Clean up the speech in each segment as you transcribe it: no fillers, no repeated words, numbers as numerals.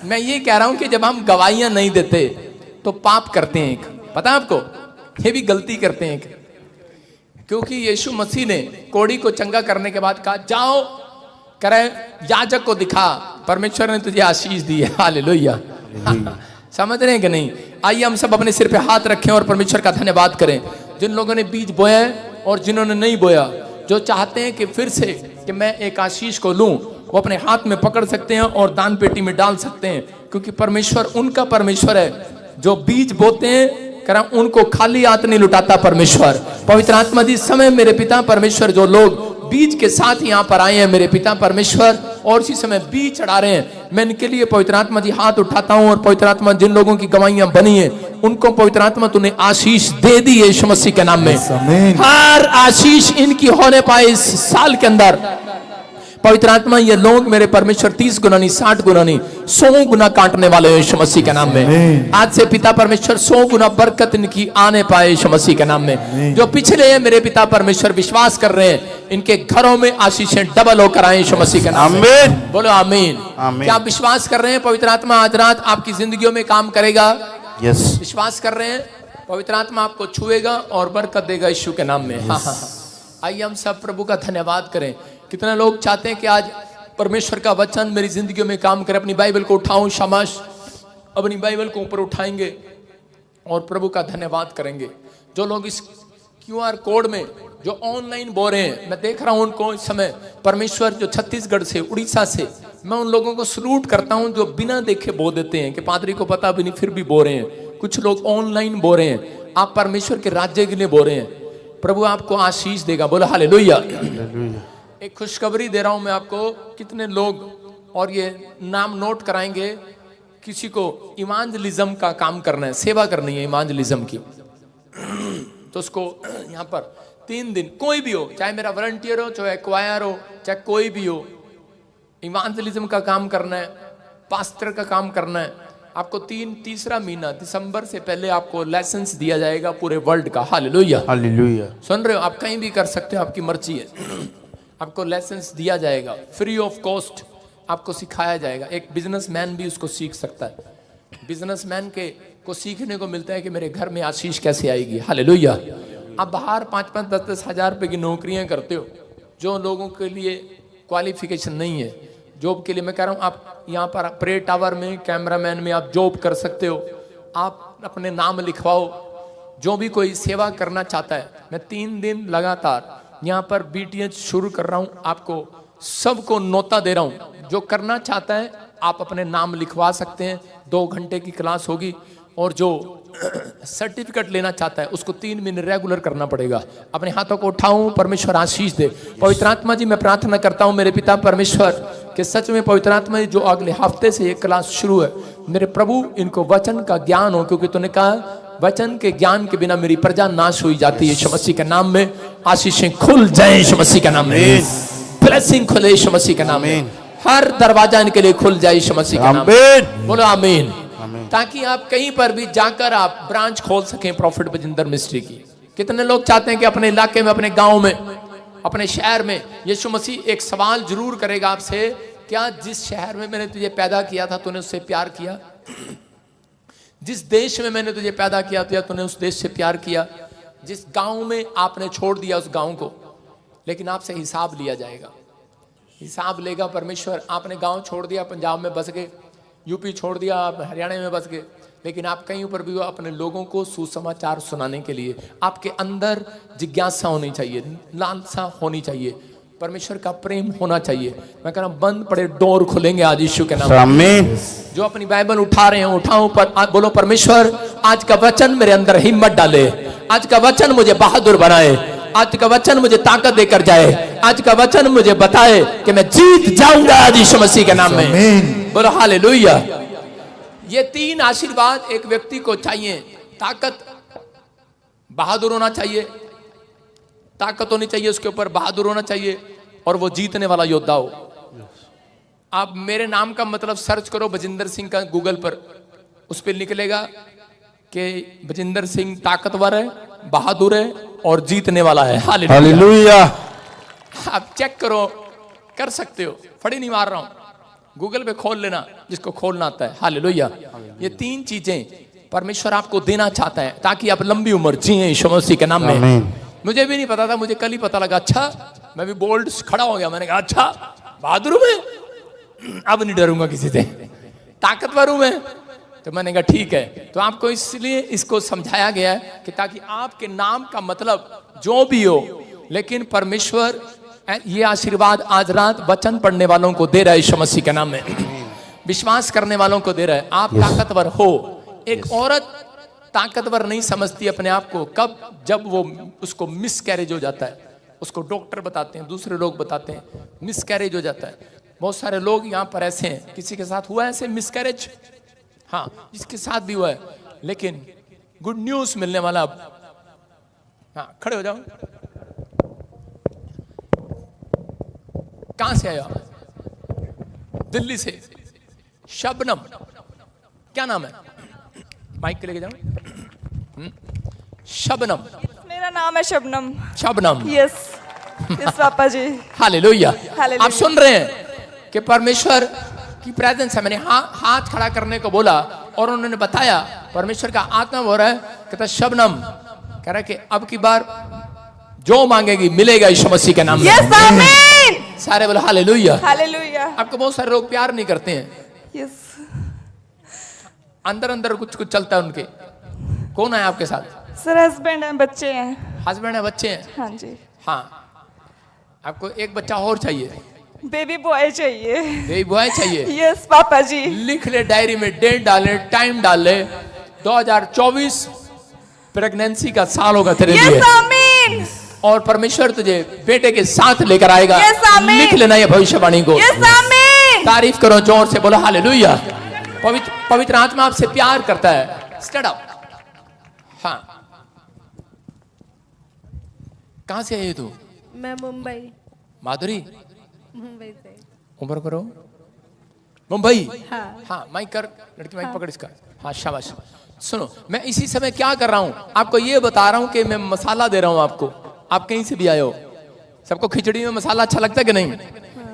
मैं ये कह रहा हूं कि जब हम गवाहियां नहीं देते तो पाप करते हैं एक, पता है आपको, ये भी गलती करते हैं एक। क्योंकि यीशु मसीह ने कोढ़ी को चंगा करने के बाद कहा जाओ करे याजक को दिखा, परमेश्वर ने तुझे आशीष दी है। हालेलुया। समझ रहे हैं कि नहीं? आइए हम सब अपने सिर पे हाथ रखें और परमेश्वर का धन्यवाद करें। जिन लोगों ने बीज बोया है और जिन्होंने नहीं बोया, जो चाहते हैं कि फिर से कि मैं एक आशीष को लूं, वो अपने हाथ में पकड़ सकते हैं और दान पेटी में डाल सकते हैं। क्योंकि परमेश्वर उनका परमेश्वर है जो बीज बोते हैं, उनको खाली हाथ नहीं लुटाता परमेश्वर। पवित्र आत्मा जी समय मेरे पिता परमेश्वर जो लोग बीज के साथ यहाँ पर आए हैं मेरे पिता परमेश्वर और इसी समय बीज चढ़ा रहे हैं, मैं इनके लिए पवित्र आत्मा जी हाथ उठाता हूँ। और पवित्र आत्मा जिन लोगों की गवाहियां बनी है उनको पवित्र आत्मा तूने आशीष दे दी है यीशु मसीह के नाम में। हर आशीष इनकी होने पाए इस साल के अंदर। पवित्र आत्मा ये लोग मेरे परमेश्वर 30 गुना नहीं 60 गुना नहीं 100 गुना काटने वाले हैं यीशु मसीह के नाम में। आज से पिता परमेश्वर 100 गुना बरकत इनकी आने पाए यीशु मसीह के नाम में। जो पिछले हैं मेरे पिता परमेश्वर विश्वास कर रहे हैं, इनके घरों में आशीषें डबल होकर आए यीशु मसीह के नाम में। बोलो आमीन। क्या आप विश्वास कर रहे हैं पवित्र आत्मा आज रात आपकी जिंदगियों में काम करेगा? यस, विश्वास कर रहे हैं? पवित्र आत्मा आपको छुएगा और बरकत देगा यीशु के नाम में। हाँ हाँ, आइए हम सब प्रभु का धन्यवाद करें। कितने लोग चाहते हैं कि आज परमेश्वर का वचन मेरी जिंदगी में काम करे? अपनी बाइबल को उठाऊं, शाबाश, अपनी बाइबल को ऊपर उठाएंगे और प्रभु का धन्यवाद करेंगे। जो लोग इस QR कोड में जो ऑनलाइन बो रहे हैं, मैं देख रहा हूं उनको इस समय परमेश्वर, जो छत्तीसगढ़ से, उड़ीसा से, मैं उन लोगों को सलूट करता हूं जो बिना देखे बो देते हैं कि पादरी को पता भी नहीं फिर भी बो रहे हैं। कुछ लोग ऑनलाइन बो रहे हैं, आप परमेश्वर के राज्य के लिए बो रहे हैं। प्रभु आपको आशीष देगा। बोलो हालेलुया। एक खुशखबरी दे रहा हूं मैं आपको, कितने लोग, और ये नाम नोट कराएंगे, किसी को इवांजलिज्म का काम करना है, सेवा करनी है इवांजलिज्म की, तो उसको यहाँ पर 3 दिन, कोई भी हो, चाहे मेरा वॉलंटियर हो, चाहे क्वायर हो, चाहे कोई भी हो, इवांजलिज्म का काम करना है, पास्टर का काम करना है। आपको तीसरा महीना दिसंबर से पहले आपको लाइसेंस दिया जाएगा पूरे वर्ल्ड का। Hallelujah hallelujah. सुन रहे हो? आप कहीं भी कर सकते हो, आपकी मर्जी है। आपको लाइसेंस दिया जाएगा फ्री ऑफ कॉस्ट, आपको सिखाया जाएगा। एक बिजनेसमैन भी उसको सीख सकता है। बिजनेसमैन को सीखने को मिलता है कि मेरे घर में आशीष कैसे आएगी। हालेलुया। आप बाहर 5-5, 10-10 हजार रुपए की नौकरियां करते हो, जो लोगों के लिए क्वालिफिकेशन नहीं है जॉब के लिए। मैं कह रहा हूं आप यहाँ पर प्रे टावर में, कैमरामैन में आप जॉब कर सकते हो। आप अपने नाम लिखवाओ। जो भी कोई सेवा करना चाहता है, मैं 3 दिन लगातार यहाँ पर BTH शुरू कर रहा हूँ, आपको सबको नोता दे रहा हूँ। जो करना चाहता है आप अपने नाम लिखवा सकते हैं। 2 घंटे की क्लास होगी। और जो सर्टिफिकेट लेना चाहता है उसको 3 महीने रेगुलर करना पड़ेगा। अपने हाथों को उठाऊं, परमेश्वर आशीष दे। पवित्र आत्मा जी मैं प्रार्थना करता हूं मेरे पिता परमेश्वर कि सच में पवित्र आत्मा जी जो अगले हफ्ते से ये क्लास शुरू है, मेरे प्रभु इनको वचन का ज्ञान हो, क्योंकि तूने कहा वचन के ज्ञान के बिना मेरी प्रजा नाश हुई जाती है। यीशु मसीह के नाम में आशीषें खुल जाए, यीशु मसीह के नाम में ब्लेसिंग खुले, यीशु मसीह के नाम में हर दरवाजा इनके लिए खुल जाए, यीशु मसीह के नाम में। बोलो आमीन। ताकि आप कहीं पर भी जाकर आप ब्रांच खोल सकें प्रॉफिट बजिंदर मिस्ट्री की। कितने लोग चाहते हैं कि अपने इलाके में, अपने गांव में, अपने शहर में, यीशु मसीह एक सवाल जरूर करेगा आपसे, क्या जिस शहर में मैंने तुझे पैदा किया था तूने उससे प्यार किया? जिस देश में मैंने तुझे पैदा किया था तूने उस देश से प्यार किया? जिस गांव में आपने छोड़ दिया उस गांव को, लेकिन आपसे हिसाब लिया जाएगा। हिसाब लेगा परमेश्वर। आपने गांव छोड़ दिया, पंजाब में बस गए, यूपी छोड़ दिया, आप हरियाणा में बस गए, लेकिन आप कहीं पर भी हो अपने लोगों को सुसमाचार सुनाने के लिए आपके अंदर जिज्ञासा होनी चाहिए, लालसा होनी चाहिए, परमेश्वर का प्रेम होना चाहिए। मैं कह रहा हूं बंद पड़े डोर खुलेंगे आज यीशु के नाम में। जो अपनी बाइबल उठा रहे हैं उठाओ, पर बोलो परमेश्वर आज का वचन मेरे अंदर हिम्मत डाले, आज का वचन मुझे बहादुर बनाए, आज का वचन मुझे ताकत देकर जाए, आज का वचन मुझे बताए कि मैं जीत जाऊंगा आज यीशु मसीह के नाम में। बोलो हालेलुया। ये 3 आशीर्वाद एक व्यक्ति को चाहिए। ताकत, बहादुर होना चाहिए, ताकत होनी चाहिए उसके ऊपर, बहादुर होना चाहिए, और वो जीतने वाला योद्धा हो। आप मेरे नाम का मतलब सर्च करो बजिंदर सिंह का गूगल पर, उस पर निकलेगा कि बजिंदर सिंह ताकतवर है, बहादुर है और जीतने वाला है। हालेलुया। आप चेक करो, कर सकते हो, फड़ी नहीं मार रहा हूं। गूगल पे खोल लेना जिसको खोलना आता है। हालेलुया। ये 3 चीजें परमेश्वर आपको देना चाहता है ताकि आप लंबी उम्र जिए यीशु मसीह के नाम में। मुझे भी नहीं पता था, मुझे कल ही पता लगा। अच्छा, मैं भी बोल्ड खड़ा हो गया। मैंने कहा अच्छा, बहादुर हूं मैं, अब नहीं डरूंगा किसी से, ताकतवर हूं मैं। तो मैंने कहा ठीक है। तो आपको इसलिए इसको समझाया गया है कि ताकि आपके नाम का मतलब जो भी हो, लेकिन परमेश्वर ये आशीर्वाद आज रात वचन पढ़ने वालों को दे रहा है यीशु मसीह के नाम में, विश्वास करने वालों को दे रहा है। आप ताकतवर हो। एक औरत ताकतवर नहीं समझती अपने आप को कब, जब वो उसको मिसकैरेज हो जाता है। उसको डॉक्टर बताते हैं, दूसरे लोग बताते हैं मिसकैरेज हो जाता है। बहुत सारे लोग यहाँ पर ऐसे हैं, किसी के साथ हुआ है ऐसे मिसकैरेज? हाँ, जिसके साथ भी हुआ है। लेकिन गुड न्यूज मिलने वाला अब। हाँ, खड़े हो जाओ। कहां से आए आप? दिल्ली से। शबनम, क्या नाम है? माइक के लेके जाओ। शबनम, मेरा नाम है Shabnam. Shabnam, yes yes papa जी। हालेलुया। हालेलुया। आप सुन रहे हैं कि परमेश्वर की प्रेजेंस है। मैंने हाथ खड़ा करने को बोला और उन्होंने बताया परमेश्वर का आत्मा हो रहा है। कहता शबनम, कह रहा है कि अब की बार जो मांगेगी मिलेगा यीशु मसीह के नाम में। यस आमीन। सारे बोलो हालेलुया। हालेलुया। आपको बहुत सारे लोग प्यार नहीं करते हैं, यस। अंदर अंदर कुछ कुछ चलता है उनके। कौन है आपके साथ? सर हस्बैंड हैं, बच्चे हैं। हस्बैंड है, बच्चे हैं? हाँ जी। हाँ, आपको एक बच्चा और चाहिए? बेबी बॉय चाहिए। बेबी बॉय चाहिए? यस पापा जी। लिख ले डायरी में, डेट डाले, टाइम डाले। 2024 प्रेगनेंसी का साल होगा तेरे लिए। यस आमीन। और परमेश्वर तुझे बेटे के साथ लेकर आएगा। यस आमीन। लिख लेना ये भविष्यवाणी को। यस आमीन। तारीफ करो जोर से, बोलो हालेलुया। पवित्र आत्मा आपसे प्यार करता है। Stand up. हाँ, कहां से आई तू? मैं मुंबई। माधुरी, मुंबई से। उम्र करो। मुंबई। हाँ। हाँ, माइक कर, लड़की माइक पकड़ इसका। हाँ, शाबाश। सुनो, मैं इसी समय क्या कर रहा हूं, आपको ये बता रहा हूं कि मैं मसाला दे रहा हूं आपको। आप कहीं से भी आए हो, सबको खिचड़ी में मसाला अच्छा लगता है कि नहीं?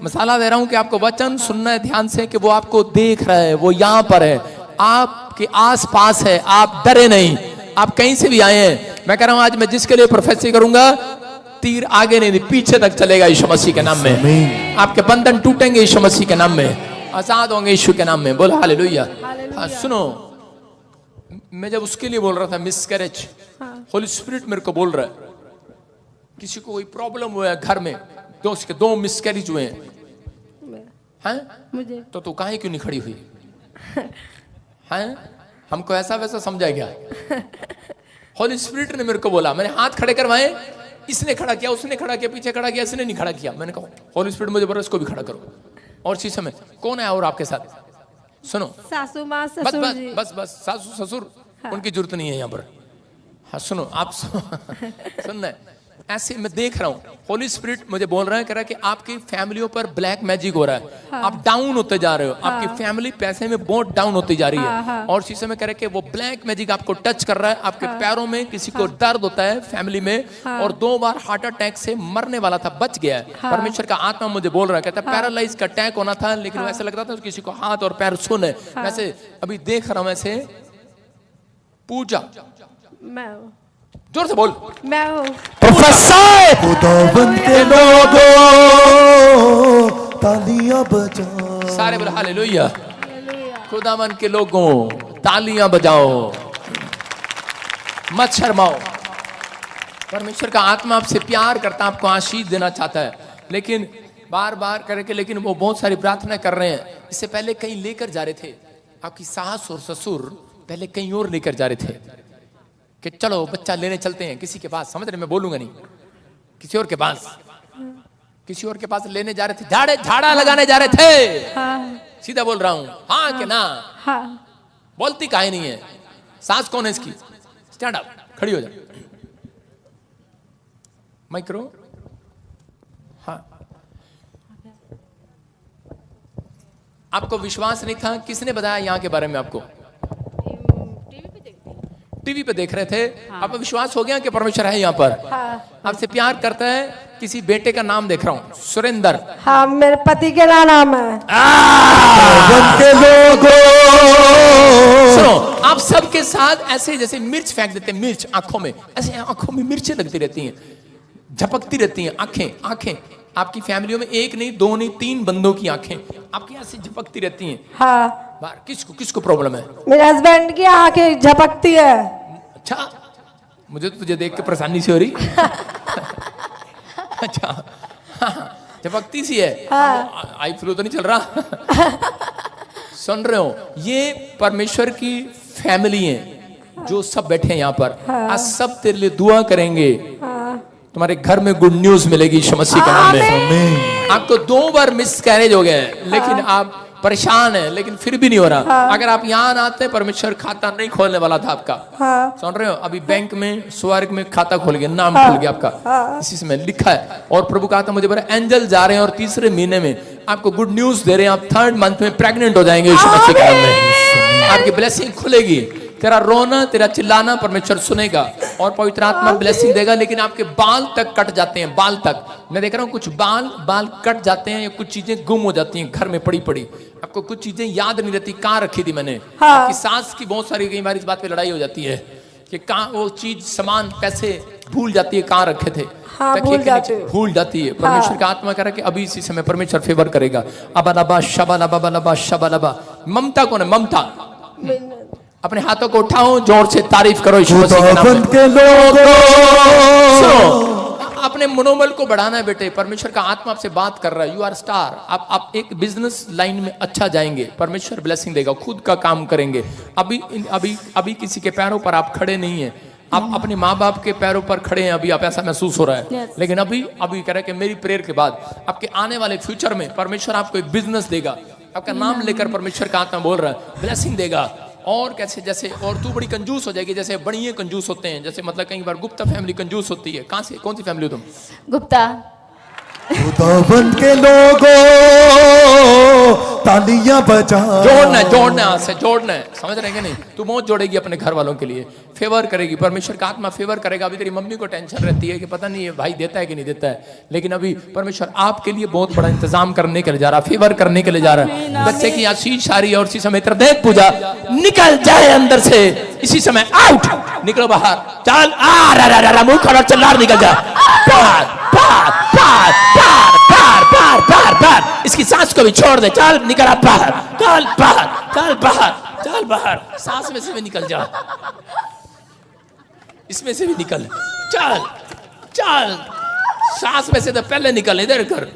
मसाला दे रहा हूं कि आपको वचन सुनना है ध्यान से, कि वो आपको देख रहा है, वो यहां पर है, आपके आस पास है। आप डरे नहीं, आप कहीं से भी आए हैं। मैं कह रहा हूं आज मैं जिसके लिए प्रोफेसी करूंगा, तीर आगे नहीं पीछे तक चलेगा यीशु मसीह के नाम में। आपके बंधन टूटेंगे यीशु मसीह के नाम में, आजाद होंगे यीशु के नाम में। बोलो हालेलुया। हाँ, सुनो, मैं जब उसके लिए बोल रहा था मिसकैरेज, होली स्पिरिट मेरे को बोल रहा है किसी को कोई प्रॉब्लम हुआ है घर में, दोस्त के 2 मिसकैरेज हुए हैं, मुझे तो तू काहे क्यों नहीं खड़ी हुई हैं? हमको ऐसा वैसा समझा गया। होली स्पिरिट ने मेरे को बोला, मैंने हाथ खड़े करवाए, इसने खड़ा किया, उसने खड़ा किया, पीछे खड़ा किया, इसने नहीं खड़ा किया। मैंने कहा होली स्पिरिट मुझे बोला इसको भी खड़ा करो। और चीज समय कौन है और आपके साथ? सुनो, सासू माँ बस ससुर बस जी। बस बस सासू ससुर उनकी जरूरत नहीं है यहाँ पर। हाँ सुनो, आप सुनना है, ऐसे मैं देख रहा हूँ होली स्पिरिट मुझे बोल रहा है, कह रहा है कि आपकी फैमिलियों पर ब्लैक मैजिक हो रहा है। हाँ। आप डाउन होते जा रहे हो, आपकी फैमिली पैसे में बहुत डाउन होती जा रही है। हाँ। और शीशे में कह रहा है कि वो ब्लैक मैजिक आपको टच कर रहा है, आपके पैरों में किसी को दर्द होता है फैमिली में, और 2 बार हार्ट अटैक से मरने वाला था, बच गया है। परमेश्वर का आत्मा मुझे बोल रहा है, कहता है पैरालाइज का अटैक होना था, लेकिन ऐसा लगता था किसी को हाथ और पैर सुन है। वैसे अभी देख रहा हूं ऐसे पूजा, मैं हूँ। जोर से बोल, मैं हूँ। प्रोफेसर खुदावन के लोगों तालियां बजाओ। सारे बोले हालेलुया। हालेलुया। खुदावन के लोगों तालियां बजाओ, मत शर्माओ। परमेश्वर का आत्मा आपसे प्यार करता, आपको आशीष देना चाहता है, लेकिन बार बार करके, लेकिन वो बहुत सारी प्रार्थना कर रहे हैं। इससे पहले कहीं लेकर जा रहे थे, आपकी सास और ससुर पहले कहीं और लेकर जा रहे थे कि चलो बच्चा लेने चलते हैं किसी के पास, समझ रहे, मैं बोलूंगा नहीं, किसी और के पास, किसी और के पास लेने जा रहे थे, झाड़ा लगाने जा रहे थे। हाँ। सीधा बोल रहा हूं, हाँ कि ना? हाँ। बोलती काहे नहीं है? सास कौन है इसकी? स्टैंड अप, खड़ी हो जा, माइक्रो। हाँ, आपको विश्वास नहीं था, किसने बताया यहाँ के बारे में आपको? टीवी पे देख रहे थे, आपको विश्वास हो गया कि परमेश्वर है यहाँ पर, हाँ आपसे प्यार करता है। किसी बेटे का नाम देख रहा हूँ, सुरेंद्र। हाँ मेरे पति के नाम है। के लोगों, सुनो, आप सबके साथ ऐसे जैसे मिर्च फेंक देते हैं, मिर्च आंखों में, ऐसे आंखों में मिर्चें लगती रहती हैं, झपकती रहती हैं आंखें। आंखें आपकी फैमिलियों में एक नहीं, दो नहीं, 3 बंदों की आंखें आपकी ऐसे झपकती रहती हैं। हाँ बाहर किसको किसको प्रॉब्लम है? मेरे हस्बैंड की आंखें झपकती है। अच्छा, मुझे तो तुझे देख के परेशानी सी हो रही। अच्छा, झपकती सी है। आई फ्लू तो नहीं चल रहा? सुन रहे हो, ये परमेश्वर की फैमिली है जो सब बैठे हैं यहाँ पर। आज सब तेरे लिए दुआ करेंगे, तुम्हारे घर में गुड न्यूज मिलेगी यीशु मसीह के नाम में। आपको 2 बार मिस कैरेज हो गया है, लेकिन आप परेशान है, लेकिन फिर भी नहीं हो रहा। अगर आप यहाँ आते, परमेश्वर खाता नहीं खोलने वाला था आपका। सुन रहे हो, अभी बैंक में, स्वर्ग में खाता खोल गया, नाम खुल गया आपका, इसी में लिखा है। और प्रभु कहा था मुझे, बड़ा एंजल जा रहे हैं और 3रे महीने में आपको गुड न्यूज दे रहे हैं, आप 3rd मंथ में प्रेग्नेंट हो जाएंगे यीशु मसीह के नाम में। आपकी ब्लेसिंग खुलेगी, तेरा रोना, तेरा चिल्लाना परमेश्वर सुनेगा और पवित्र आत्मा ब्लेसिंग देगा। लेकिन आपके बाल तक कट जाते हैं, बाल तक मैं देख रहा हूँ, कुछ बाल कट जाते हैं, या कुछ चीजें गुम हो जाती हैं घर में पड़ी पड़ी। आपको कुछ चीजें याद नहीं रहती, कहाँ रखी थी मैंने। आपकी सास की बहुत सारी कई बार इस बात पे लड़ाई हो जाती है कि कहाँ वो चीज, सामान, पैसे भूल जाती है, कहाँ रखे थे। भूल जाती है। परमेश्वर का आत्मा कह रहा है कि अभी इसी समय परमेश्वर फेवर करेगा। अबालबा शबालबा शबालबा। ममता कौन है? ममता। अपने हाथों को उठाओ, जोर से तारीफ करो यीशु मसीह के नाम में। अपने मनोबल को बढ़ाना है बेटे, परमेश्वर का आत्मा आपसे बात कर रहा है। यू आर स्टार, आप एक बिजनेस लाइन में अच्छा जाएंगे, परमेश्वर ब्लेसिंग देगा, खुद का काम करेंगे। अभी किसी के पैरों पर आप खड़े नहीं है, आप अपने माँ बाप के पैरों पर खड़े हैं, अभी आप ऐसा महसूस हो रहा है। लेकिन अभी कह रहा है कि मेरी प्रेयर के बाद आपके आने वाले फ्यूचर में परमेश्वर आपको एक बिजनेस देगा। आपका नाम लेकर परमेश्वर का आत्मा बोल रहा है, ब्लेसिंग देगा। और कैसे? जैसे और तू बड़ी कंजूस हो जाएगी, जैसे बड़िए कंजूस होते हैं। जैसे मतलब कई बार गुप्ता फैमिली कंजूस होती है। कहाँ से, कौन सी फैमिली हो तुम? गुप्ता। खुदावंद के लोगों, तालियां बजाओ। जोड़ना से जोड़ना है, समझ रहे हैं नहीं? तू मौत जोड़ेगी अपने घर वालों के लिए, फेवर करेगी, परमेश्वर का आत्मा फेवर करेगा। अभी तेरी मम्मी को टेंशन रहती है कि पता नहीं है भाई देता है कि नहीं देता है, लेकिन अभी परमेश्वर आपके लिए बहुत बड़ा इंतजाम करने के लिए जा रहा है, फेवर करने के लिए जा रहा है। बच्चे की आशीष आ रही है और इसी समय देख पूजा निकल जाए अंदर से, इसी समय आउट, निकलो बाहर, चल आ मुंह खोलो, चल बाहर निकल जा। पार इसकी सांस को भी छोड़ दे, चल निकल बाहर, चल बाहर, चल बाहर, चल बाहर। सांस में से भी निकल जा, इसमें से भी निकल, चल चल, सांस में से तो पहले निकल, इधर कर,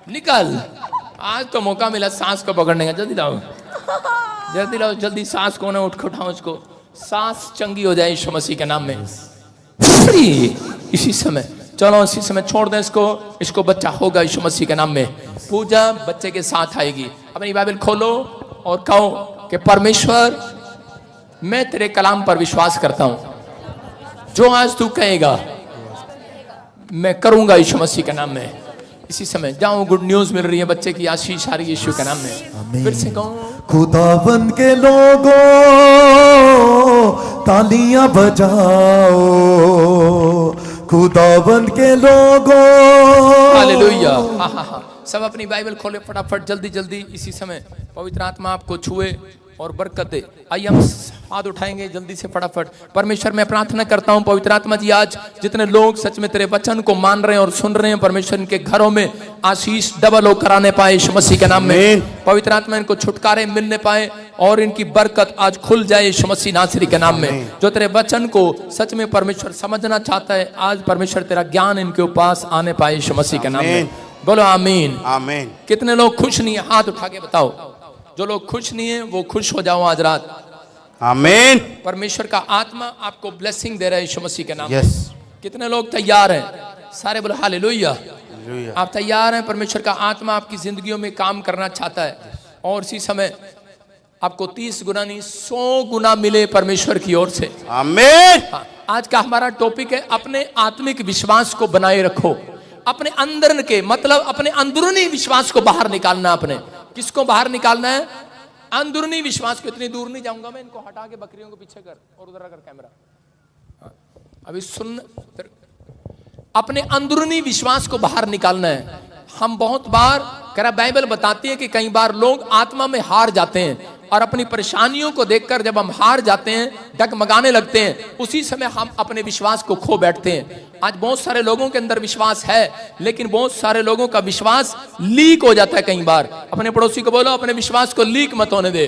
निकल। आज तो मौका मिला सांस को पकड़ने का, जल्दी लाओ, जल्दी लाओ, जल्दी सांस को ना उठाओ, उसको सांस चंगी हो जाए यीशु मसीह के नाम में। फ्री इसी समय, चलो इसी समय छोड़ दे इसको बच्चा होगा यीशु मसीह के नाम में। पूजा बच्चे के साथ आएगी। अपनी बाइबल खोलो और कहो कि परमेश्वर मैं तेरे कलाम पर विश्वास करता हूं, जो आज तू कहेगा मैं करूंगा यीशु मसीह के नाम में। इसी समय जाओ, गुड न्यूज मिल रही है, बच्चे की आशीष आ रही है यीशु के नाम में। फिर से कहो, खुदावंद के लोगों तालियां बजाओ, खुदावंद के लोगों। हालेलुया। सब अपनी बाइबल खोले फटाफट, जल्दी जल्दी। इसी समय पवित्र आत्मा आपको छुए और बरकत दे। आइए हम हाथ उठाएंगे जल्दी से फटाफट। परमेश्वर मैं प्रार्थना करता हूं पवित्र आत्मा जी, आज जितने लोग सच में तेरे वचन को मान रहे हैं और सुन रहे हैं, परमेश्वर इनके घरों में आशीष डबल होकर आने पाए यीशु मसीह के नाम में। पवित्र आत्मा इनको छुटकारे मिलने पाए और इनकी बरकत आज खुल जाए यीशु मसीह नासरी के नाम में। जो तेरे वचन को सच में परमेश्वर समझना चाहता है, आज परमेश्वर तेरा ज्ञान इनके पास आने पाए यीशु मसीह के नाम में। बोलो आमीन। आमीन। कितने लोग खुश नहीं है? हाथ उठा के बताओ। जो लोग खुश नहीं है वो खुश हो जाओ आज रात। आमीन। परमेश्वर का आत्मा आपको ब्लेसिंग दे रहा है यीशु मसीह के नाम में। यस। कितने लोग तैयार हैं? सारे बोलो हालेलुया। आप तैयार हैं? परमेश्वर का आत्मा आपकी जिंदगियों में काम करना चाहता है और इसी समय आपको 30 गुना नहीं 100 गुना मिले परमेश्वर की ओर से। आमीन। आज का हमारा टॉपिक है अपने आत्मिक विश्वास को बनाए रखो। अपने अंदर के मतलब अपने अंदरूनी विश्वास को बाहर निकालना। अपने किसको बाहर निकालना है? अंदरूनी विश्वास को, इतनी दूर नहीं जाऊंगा मैं, इनको हटा के बकरियों को पीछे कर और उधर कर कैमरा। अभी सुन, अपने अंदरूनी विश्वास को बाहर निकालना है। हम बहुत बार कह रहा, बाइबल बताती है कि कई बार लोग आत्मा में हार जाते हैं और अपनी परेशानियों को देखकर जब हम हार जाते हैं, डगमगाने लगते हैं, उसी समय हम अपने विश्वास को खो बैठते हैं। आज बहुत सारे लोगों के अंदर विश्वास है, लेकिन बहुत सारे लोगों का विश्वास लीक हो जाता है। कई बार अपने पड़ोसी को बोलो, अपने विश्वास को लीक मत होने दे।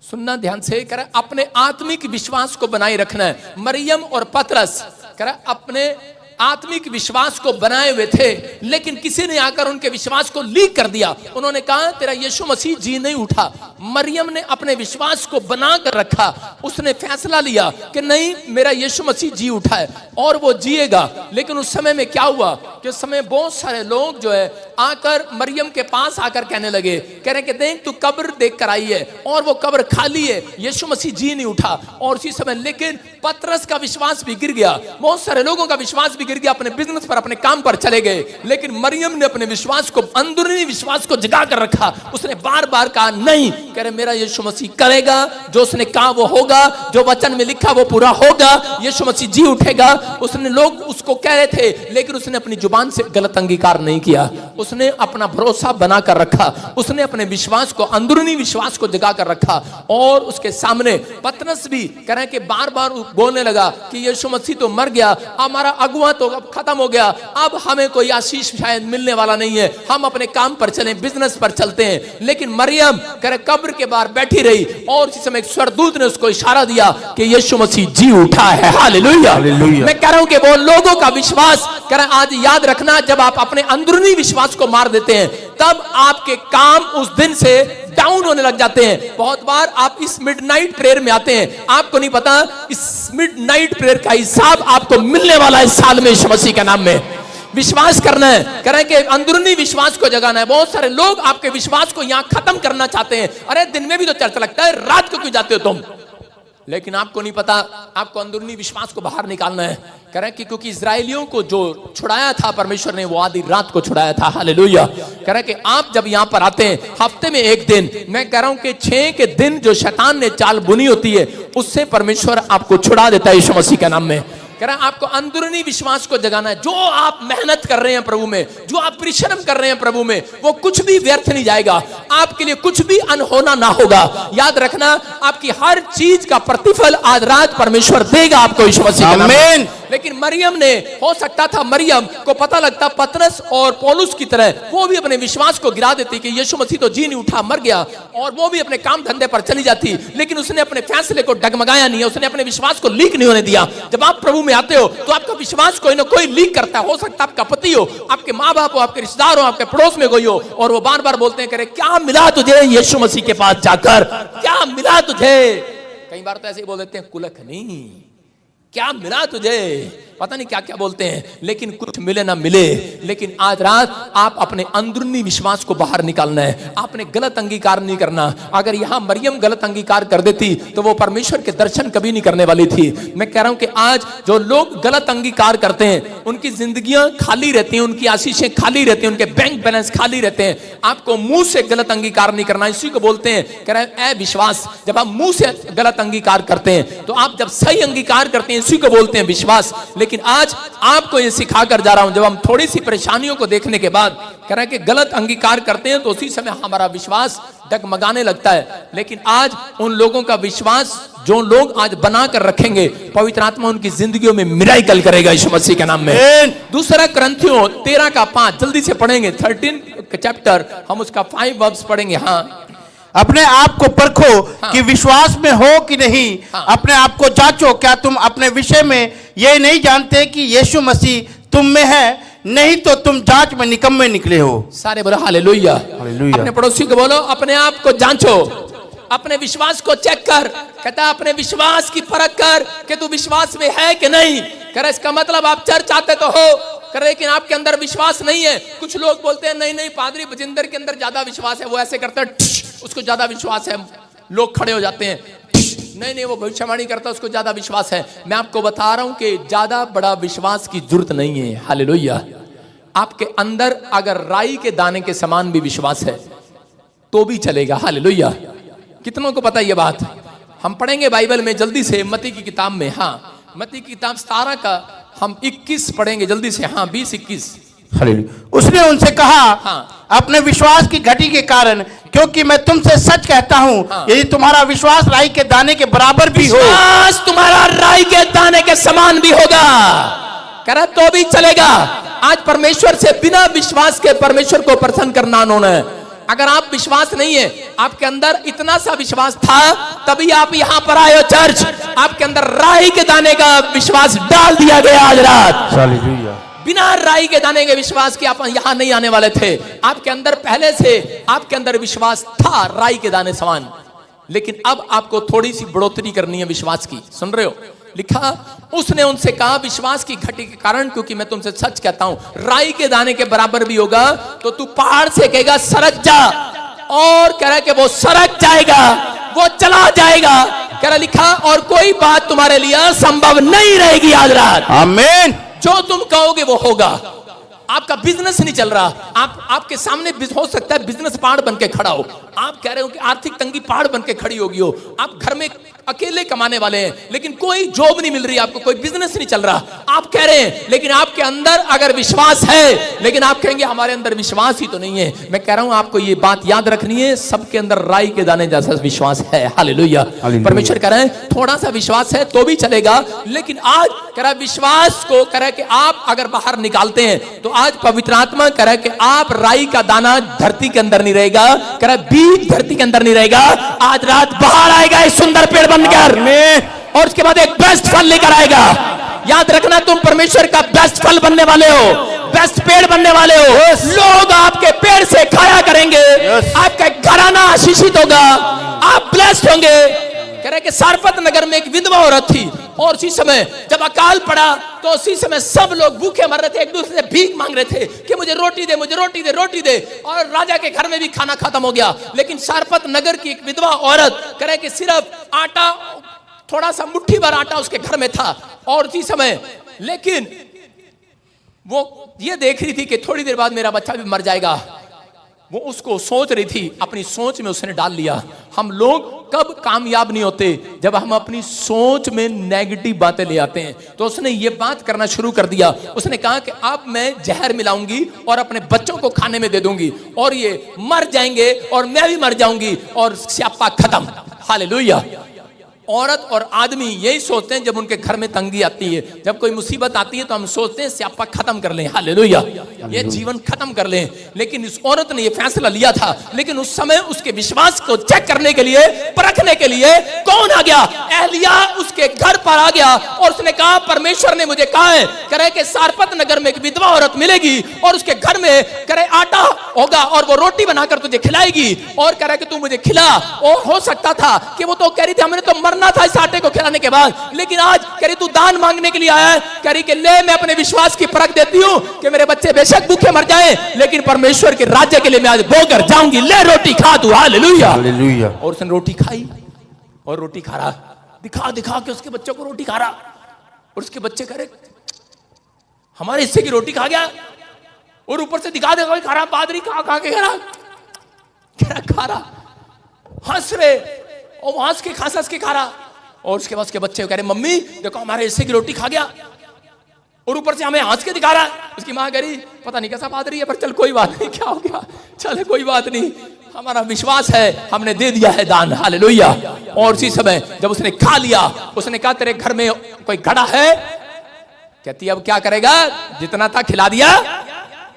सुनना ध्यान से, कह रहा अपने आत्मिक विश्वास को बनाए रखना है। मरियम और पतरस कह रहा अपने आत्मिक विश्वास को बनाए हुए थे, लेकिन किसी ने आकर उनके विश्वास को लीक कर दिया। उन्होंने कहा तेरा यीशु मसीह जी नहीं उठा। मरियम ने अपने विश्वास को बना कर रखा। उसने फैसला लिया कि नहीं, मेरा यीशु मसीह जी उठा है और वो जिएगा। लेकिन उस समय में क्या हुआ कि उस समय बहुत सारे लोग जो है आकर मरियम के पास आकर कहने लगे, कह रहे कि देख तू कब्र देख कर आई है और वो कब्र खाली है, यीशु मसीह जी नहीं उठा। और उसी समय लेकिन पतरस का विश्वास भी गिर गया, बहुत सारे लोगों का विश्वास भी गिर गया, अपने बिजनेस पर, अपने काम पर चले गए। लेकिन मरियम ने अपने विश्वास को, अंदरूनी विश्वास को जगा कर रखा। उसने बार बार कहा नहीं, कह रहे मेरा यीशु मसीह करेगा, जो उसने कहा वो होगा, जो वचन में लिखा वो पूरा होगा, यीशु मसीह जी उठेगा। उसने, लोग उसको कह रहे थे, लेकिन उसने अपनी जुबान से गलत अंगीकार नहीं किया। उसने अपना भरोसा बना कर रखा। उसने अपने विश्वास को, अंदरूनी विश्वास को जगा कर रखा। और उसके सामने पतरस भी कह रहे कि बार बार बोलने लगा कि यीशु मसीह तो मर गया, हमारा अगुआ तो अब खत्म हो गया, अब हमें कोई आशीष शायद मिलने वाला नहीं है, हम अपने काम पर चलें, बिजनेस पर चलते हैं। लेकिन मरियम कह रहे कब्र के बाहर बैठी रही और इसी समय एक स्वर्गदूत ने उसको इशारा दिया कि यीशु मसीह जी उठा है। हालेलुया। मैं कह रहा हूं कि वो लोगों का विश्वास, कह रहे आज याद रखना, जब आप अपने अंदरूनी विश्वास को मार देते हैं, तब आपके काम उस दिन से डाउन होने लग जाते हैं। बहुत बार आप इस मिडनाइट प्रेयर में आते हैं, आपको नहीं पता इस मिडनाइट प्रेयर का हिसाब आपको मिलने वाला है इस साल में, यीशु मसीह के नाम में। विश्वास करना है, कह रहे हैं कि अंदरूनी विश्वास को जगाना है। बहुत सारे लोग आपके विश्वास को यहां खत्म करना चाहते हैं। अरे दिन में भी तो चर्च लगता है, रात को क्यों जाते हो तुम? लेकिन आपको नहीं पता, आपको अंदरूनी विश्वास को बाहर निकालना है। कह रहे हैं कि क्योंकि इजराइलियों को जो छुड़ाया था परमेश्वर ने, वो आधी रात को छुड़ाया था। हालेलुया। कह रहे हैं कि आप जब यहां पर आते हैं, हफ्ते में एक दिन, मैं कह रहा हूं कि 6 के दिन जो शैतान ने चाल बुनी होती है, उससे परमेश्वर आपको छुड़ा देता है यीशु मसीह के नाम में। कह रहा है आपको अंदरूनी विश्वास को जगाना है। जो आप मेहनत कर रहे हैं प्रभु में, जो आप परिश्रम कर रहे हैं प्रभु में, वो कुछ भी व्यर्थ नहीं जाएगा। आपके लिए कुछ भी अनहोना ना होगा। याद रखना, आपकी हर चीज का प्रतिफल आज रात परमेश्वर देगा आपको यीशु मसीह के नाम में। लेकिन मरियम ने, हो सकता था मरियम को पता लगता पतरस और पौलुस की तरह, वो भी अपने विश्वास को गिरा देती कि यीशु मसीह तो जी नहीं उठा, मर गया, और वो भी अपने काम धंधे पर चली जाती। लेकिन उसने अपने फैसले को डगमगाया नहीं है, उसने अपने विश्वास को लीक नहीं होने दिया। जब आप प्रभु में आते हो तो आपका विश्वास कोई ना कोई लीक करता है। हो सकता है आपका पति हो, आपके माँ बाप हो, आपके रिश्तेदार हो, आपके पड़ोस में कोई हो, और वो बार बार बोलते हैं, करे क्या मिला तुझे यीशु मसीह के पास जाकर, क्या मिला तुझे? कई बार तो ऐसे ही बोल देते हैं, कुलक नहीं, क्या मिला तुझे, पता नहीं क्या क्या बोलते हैं, लेकिन कुछ मिले ना मिले। लेकिन आज रात आप अपने अंदरूनी विश्वास को बाहर निकालना है। आपने गलत अंगीकार नहीं करना। अगर यहां मरियम गलत अंगीकार कर देती तो वो परमेश्वर के दर्शन कभी नहीं करने वाली थी। मैं कह रहा हूं कि आज जो लोग गलत अंगीकार करते हैं, उनकी जिंदगियां खाली रहती हैं, उनकी आशीषें खाली रहती हैं, उनके बैंक बैलेंस खाली रहते हैं। आपको मुंह से गलत अंगीकार नहीं करना। इसी को बोलते हैं, कह रहे हैं अविश्वास। जब आप मुंह से गलत अंगीकार करते हैं तो आप जब सही अंगीकार करते हैं, इसी को बोलते हैं विश्वास। लेकिन आज आपको ये सिखा कर जा रहा हूं, जब हम थोड़ी सी परेशानियों को देखने के बाद कह रहे हैं कि गलत अंगीकार करते हैं तो उसी समय हमारा विश्वास डगमगाने लगता है। लेकिन आज उन लोगों का विश्वास जो लोग आज बना कर रखेंगे, पवित्र आत्मा उनकी जिंदगियों में मिराकल करेगा यीशु मसीह के नाम में। दूसरा ग्रंथियों 13 का 5 जल्दी से पढ़ेंगे, 13 चैप्टर, हम उसका 5 वर्स पढ़ेंगे। हाँ, अपने आप को परखो कि विश्वास में हो कि नहीं। अपने आप को जांचो, क्या तुम अपने विषय में ये नहीं जानते कि यीशु मसीह तुम में है, नहीं तो तुम जांच में निकम्मे निकले हो। सारे बोलो हालेलुया। अपने पड़ोसी को बोलो, अपने आप को जांचो, अपने विश्वास को चेक कर। कहता है अपने विश्वास की परख कर कि तू विश्वास में है कि नहीं। कह रहा इसका मतलब आप चर्च आते तो हो, कर लेकिन आपके अंदर विश्वास नहीं है। कुछ लोग बोलते हैं नहीं नहीं पादरी बजिंदर के अंदर ज्यादा विश्वास है, वो ऐसे करता है, उसको ज्यादा विश्वास है। लोग खड़े हो जाते हैं, नहीं नहीं वो भविष्यवाणी करता है, उसको ज्यादा विश्वास है। मैं आपको बता रहा हूं कि ज्यादा बड़ा विश्वास की जरूरत नहीं है। हालेलुया। आपके अंदर अगर राई के दाने के समान भी विश्वास है, तो भी चलेगा। हालेलुया। कितनों को पता है ये बात? हम पढ़ेंगे बाइबल में जल्दी से, मत्ती की किताब में। हाँ, मत्ती की किताब 17 का हम 21 पढ़ेंगे जल्दी से। हाँ, 20-21। हालेलुया। उसने उनसे कहा, हाँ। अपने विश्वास की घटी के कारण, क्योंकि मैं तुमसे सच कहता हूं, हाँ। यदि तुम्हारा विश्वास राई के दाने के बराबर भी हो, विश्वास तुम्हारा राई के दाने के समान भी होगा, कह रहा तो भी चलेगा। आज परमेश्वर से बिना विश्वास के परमेश्वर को प्रसन्न करना उन्होंने। अगर आप विश्वास नहीं है, आपके अंदर इतना सा विश्वास था तभी आप यहां पर आए हो चर्च। आपके अंदर राई के दाने का विश्वास डाल दिया गया आज रात। हालेलुया। बिना राई के दाने के विश्वास के आप यहां नहीं आने वाले थे। आपके अंदर पहले से आपके अंदर विश्वास था राई के दाने समान, लेकिन अब आपको थोड़ी सी बढ़ोतरी करनी है विश्वास की। सुन रहे हो? लिखा, उसने उनसे कहा, विश्वास की घटी के कारण, क्योंकि मैं तुमसे सच कहता हूं, राई के दाने के बराबर भी होगा तो तू पहाड़ से कहेगा सरक जा, और कह रहा कि वो सरक जाएगा, वो चला जाएगा। कह रहा लिखा, और कोई बात तुम्हारे लिए असंभव नहीं रहेगी आज रात। आमीन। जो तुम कहोगे वो होगा। आपका बिजनेस नहीं चल रहा, आपके सामने हो सकता है बिजनेस पहाड़ बन के खड़ा हो। आप कह रहे हो कि आर्थिक तंगी पहाड़ बन के खड़ी होगी हो। आप घर में अकेले कमाने वाले हैं, लेकिन कोई जॉब नहीं मिल रही, आपको कोई बिजनेस नहीं चल रहा। आप कह रहे हैं, लेकिन आपके अंदर अगर विश्वास है, लेकिन आप कहेंगे हमारे अंदर विश्वास ही तो नहीं है। मैं कह रहा हूं आपको ये बात याद रखनी है, सबके अंदर राई के दाने जैसा विश्वास है। हालेलुया। परमेश्वर कह रहे हैं थोड़ा सा विश्वास है तो भी चलेगा, लेकिन आज कह रहा विश्वास को कह रहा कि आप अगर बाहर निकालते हैं तो आज पवित्र आत्मा कह रहा कि आप राई का दाना धरती के अंदर नहीं रहेगा, कह रहा बीज धरती के अंदर नहीं रहेगा, आज रात बाहर आएगा इस सुंदर पेड़ बनकर, और उसके बाद एक बेस्ट फल लेकर आएगा। याद रखना, तुम परमेश्वर का बेस्ट फल बनने वाले हो, बेस्ट पेड़ बनने वाले हो। लोग आपके पेड़ से खाया करेंगे, आपका घराना आशीषित होगा, आप ब्लेस्ड होंगे। कह रहे कि सारपत नगर में एक विधवा औरत थी, और उसी समय जब अकाल पड़ा तो उसी समय सब लोग भूखे मर रहे थे, एक दूसरे से भीख मांग रहे थे कि मुझे रोटी दे, मुझे रोटी दे, रोटी दे। और राजा के घर में भी खाना खत्म हो गया, लेकिन सारपत नगर की एक विधवा औरत कह रहे कि सिर्फ आटा, थोड़ा सा मुट्ठी भर आटा उसके घर में था। और उसी समय लेकिन वो ये देख रही थी कि थोड़ी देर बाद मेरा बच्चा भी मर जाएगा। वो उसको सोच रही थी, अपनी सोच में उसने डाल लिया। हम लोग कब कामयाब नहीं होते? जब हम अपनी सोच में नेगेटिव बातें ले आते हैं। तो उसने ये बात करना शुरू कर दिया। उसने कहा कि अब मैं जहर मिलाऊंगी और अपने बच्चों को खाने में दे दूंगी, और ये मर जाएंगे और मैं भी मर जाऊंगी, और स्यापा खत्म। हालेलुया। औरत और आदमी यही सोचते हैं जब उनके घर में तंगी आती है, जब कोई मुसीबत आती है तो हम सोचते हैं स्यापा खत्म कर लें। हालेलुया, ये जीवन खत्म कर लें। लेकिन इस औरत ने ये फैसला लिया था, लेकिन उस समय उसके विश्वास को चेक करने के लिए, परखने के लिए कौन आ गया? एलिया उसके घर पर आ गया, और उसने कहा परमेश्वर ने मुझे कहा है, करे कि सारपत नगर में एक विधवा औरत मिलेगी और उसके घर में करे आटा होगा और वो रोटी बनाकर तुझे खिलाएगी, और करे कि तू मुझे खिला। और हो सकता था कि वो तो कह रही थी हमने तो मरना था इस आटे को खिलाने के बाद, लेकिन आज कह रही तू दान मांगने के लिए आया है। कह रही कि ले, मैं अपने विश्वास की परख देती हूं कि मेरे बच्चे बेशक भूखे मर जाएं, लेकिन परमेश्वर के राज्य के लिए मैं आज बोकर जाऊंगी। ले रोटी खा तू। हालेलुया। हालेलुया। और उसने रोटी खाई, और रोटी खा रहा, दिखा दिखा के उसके बच्चों को रोटी खा रहा, और उसके बच्चे कह रहे हमारे हिस्से की रोटी खा गया, और ऊपर से दिखा दिखा खा रहा, बादरी खा के खा रहा, हंस रहे, और हंस के खा रहा। और उसके बाद उसके बच्चे कह रहे मम्मी देखो हमारे हिस्से की रोटी खा गया, और ऊपर से हमें हंस के दिखा रहा है। उसकी मां कह रही पता नहीं कैसा बात रही है, पर चल कोई बात नहीं, क्या हो गया, चल कोई बात नहीं, हमारा विश्वास है, हमने दे दिया है दान। हालेलुया। और उसी समय जब उसने खा लिया, उसने कहा तेरे घर में कोई घड़ा है? कहती अब क्या करेगा, जितना था खिला दिया।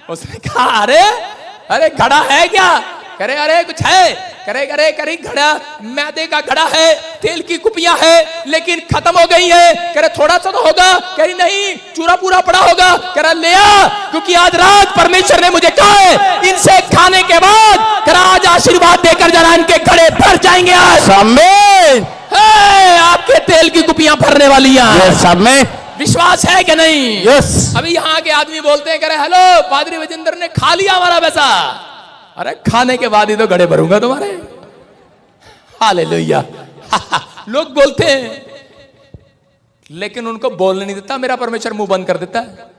उसने कहा अरे घड़ा है क्या? करे अरे कुछ है। करे घड़ा, मैदे का घड़ा है, तेल की कुपियां है, लेकिन खत्म हो गई है। करे थोड़ा सा तो होगा। कह नहीं, चूरा पूरा पड़ा होगा। कह ले आ, क्योंकि आज रात परमेश्वर ने मुझे कहा है इनसे खाने के बाद करा आज आशीर्वाद देकर जरा इनके घड़े भर जाएंगे। आज आमीन। आपके तेल की कुपियां भरने वाली हैं। विश्वास है कि नहीं? यस। अभी यहाँ के आदमी बोलते हैं करे हेलो पादरी विजेंद्र ने खा लिया हमारा पैसा। अरे खाने के बाद ही तो घड़े भरूंगा तुम्हारे। हालेलुया। लोग बोलते हैं, लेकिन उनको बोलने नहीं देता मेरा परमेश्वर, मुंह बंद कर देता है,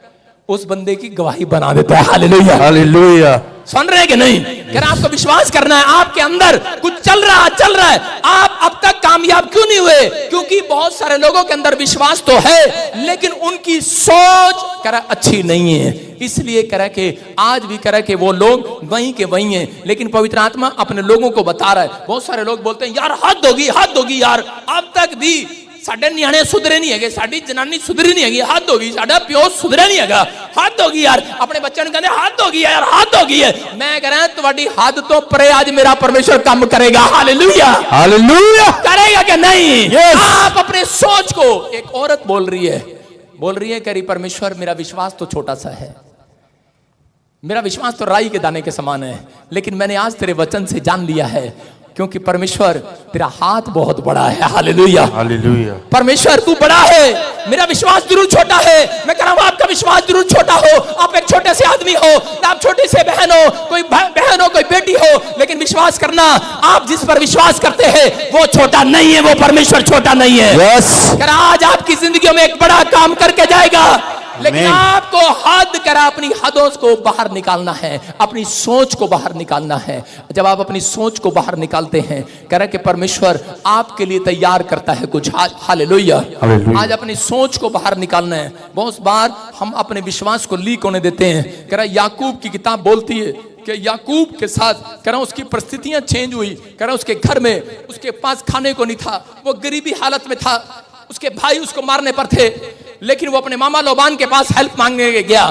उस बंदे की गवाही बना देता है। हालेलुया। हालेलुया। सुन रहे कि नहीं? कह रहा आपको विश्वास करना है, आपके अंदर कुछ चल रहा है। आप अब तक कामयाब क्यों नहीं हुए? क्योंकि बहुत सारे लोगों के अंदर विश्वास तो है, लेकिन उनकी सोच कह रहा अच्छी नहीं है। इसलिए कह रहा कि आज भी कह रहा कि वो लोग वहीं के वहीं हैं। लेकिन पवित्र आत्मा अपने लोगों को बता रहा है। बहुत सारे लोग बोलते हैं यार हद होगी यार, अब तक भी साडे न्याणे सुधरे नहीं है, साडी जनानी सुधरी नहीं है, हद होगी, साडा प्यो सुधरा नहीं है, हद होगी यार। अपने बच्चों ने कहते हद होगी यार, हद होगी है। मैं कह रहा तुम्हारी हद तो परे आज मेरा परमेश्वर काम करेगा। Hallelujah, hallelujah. करेगा कि नहीं? Yes. आप अपने सोच को, एक औरत बोल रही है कह रही परमेश्वर मेरा विश्वास तो छोटा सा है, मेरा विश्वास तो राई के दाने के समान है, लेकिन मैंने आज तेरे वचन से जान लिया है क्योंकि परमेश्वर तेरा हाथ बहुत बड़ा है। Hallelujah, hallelujah. परमेश्वर तू बड़ा है, मेरा विश्वास जरूर छोटा है। मैं कह रहा हूं आपका विश्वास जरूर छोटा हो, आप एक छोटे से आदमी हो, आप छोटी से बहन हो, कोई बहन हो, कोई बेटी हो, लेकिन विश्वास करना आप जिस पर विश्वास करते हैं वो छोटा नहीं है, वो परमेश्वर छोटा नहीं है। यस। कह रहा आज आपकी जिंदगी में एक बड़ा काम करके जाएगा, लेकिन आपको हद करा अपनी हदों को बाहर निकालना है, अपनी सोच को बाहर निकालना है। जब आप अपनी सोच को बाहर निकालते हैं, कह रहा कि परमेश्वर आपके लिए तैयार करता है कुछ। हालेलुया। आज अपनी सोच को बाहर निकालना है। बहुत बार हम अपने विश्वास को लीक होने देते हैं। कह रहा याकूब की किताब बोलती है कि याकूब के साथ कह रहा उसकी परिस्थितियां चेंज हुई। कह रहा उसके घर में उसके पास खाने को नहीं था, वो गरीबी हालत में था, उसके भाई उसको मारने पर थे, लेकिन वो अपने मामा लोबान के पास हेल्प मांगने गया।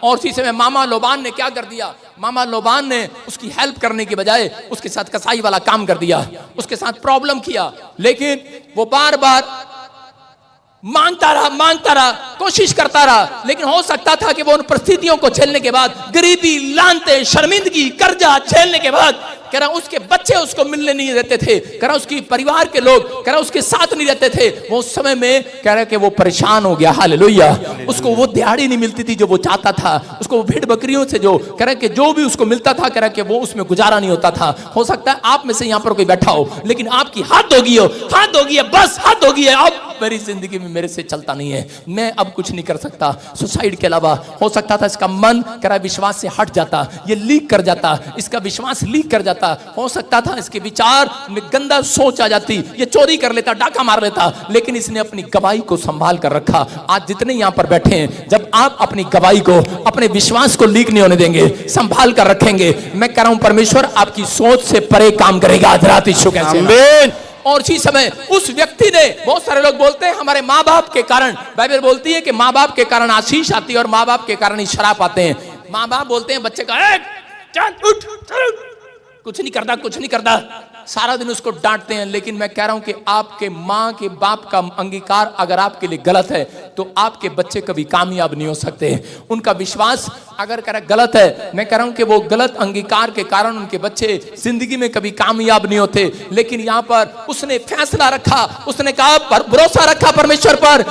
और उसी समय मामा लोबान ने क्या कर दिया? मामा लोबान ने उसकी हेल्प करने की बजाय उसके साथ कसाई वाला काम कर दिया, उसके साथ प्रॉब्लम किया। लेकिन वो बार बार मांगता रहा, कोशिश करता रहा, लेकिन हो सकता था कि वो उन परिस्थितियों को झेलने के बाद, गरीबी, लानते, शर्मिंदगी, कर्जा झेलने के बाद, कह रहा उसके बच्चे उसको मिलने नहीं देते थे, कह रहा उसकी परिवार के लोग कह रहा उसके साथ नहीं रहते थे। वो उस समय में कह रहा कि वो परेशान हो गया। हालेलुया। उसको वो दिहाड़ी नहीं मिलती थी जो वो चाहता था, उसको वो भेड़ बकरियों से जो कह रहा कि जो भी उसको मिलता था, कह रहा कि वो उसमें गुजारा नहीं होता था। हो सकता है आप में से यहाँ पर कोई बैठा हो, लेकिन आपकी हद होगी है, बस हद होगी है, अब मेरी जिंदगी में मेरे से चलता नहीं है, मैं अब कुछ नहीं कर सकता। सुसाइड के अलावा हो सकता था इसका मन कह रहा विश्वास से हट जाता, ये लीक कर जाता, इसका विश्वास लीक कर जाता। हो सकता था इसके विचार में गंदा सोच आ जाती, ये चोरी कर लेता, डाका मार लेता, लेकिन इसने अपनी गवाही को संभाल कर रखा। आज जितने यहां पर बैठे हैं, जब आप अपनी गवाही को, अपने विश्वास को लीक नहीं होने देंगे, संभाल कर रखेंगे, मैं कह रहा हूं परमेश्वर आपकी सोच से परे काम करेगा। आज रात यीशु के आमीन। और इसी समय उस व्यक्ति ने, बहुत सारे लोग बोलते हैं हमारे माँ बाप के कारण, बाइबल बोलती है कि माँ बाप के कारण आशीष आती है और माँ बाप के कारण ही शराप आते हैं। माँ बाप बोलते हैं बच्चे का उठ, कुछ नहीं करता, सारा दिन उसको डांटते हैं। लेकिन मैं कह रहा हूं कि आपके माँ के बाप का अंगीकार अगर आपके लिए गलत है तो आपके बच्चे कभी कामयाब नहीं हो सकते। उनका विश्वास अगर गलत है, मैं कह रहा हूं कि वो गलत अंगीकार के कारण उनके बच्चे जिंदगी में कभी कामयाब नहीं होते। लेकिन यहाँ पर उसने फैसला रखा, उसने कहा भरोसा रखा परमेश्वर पर।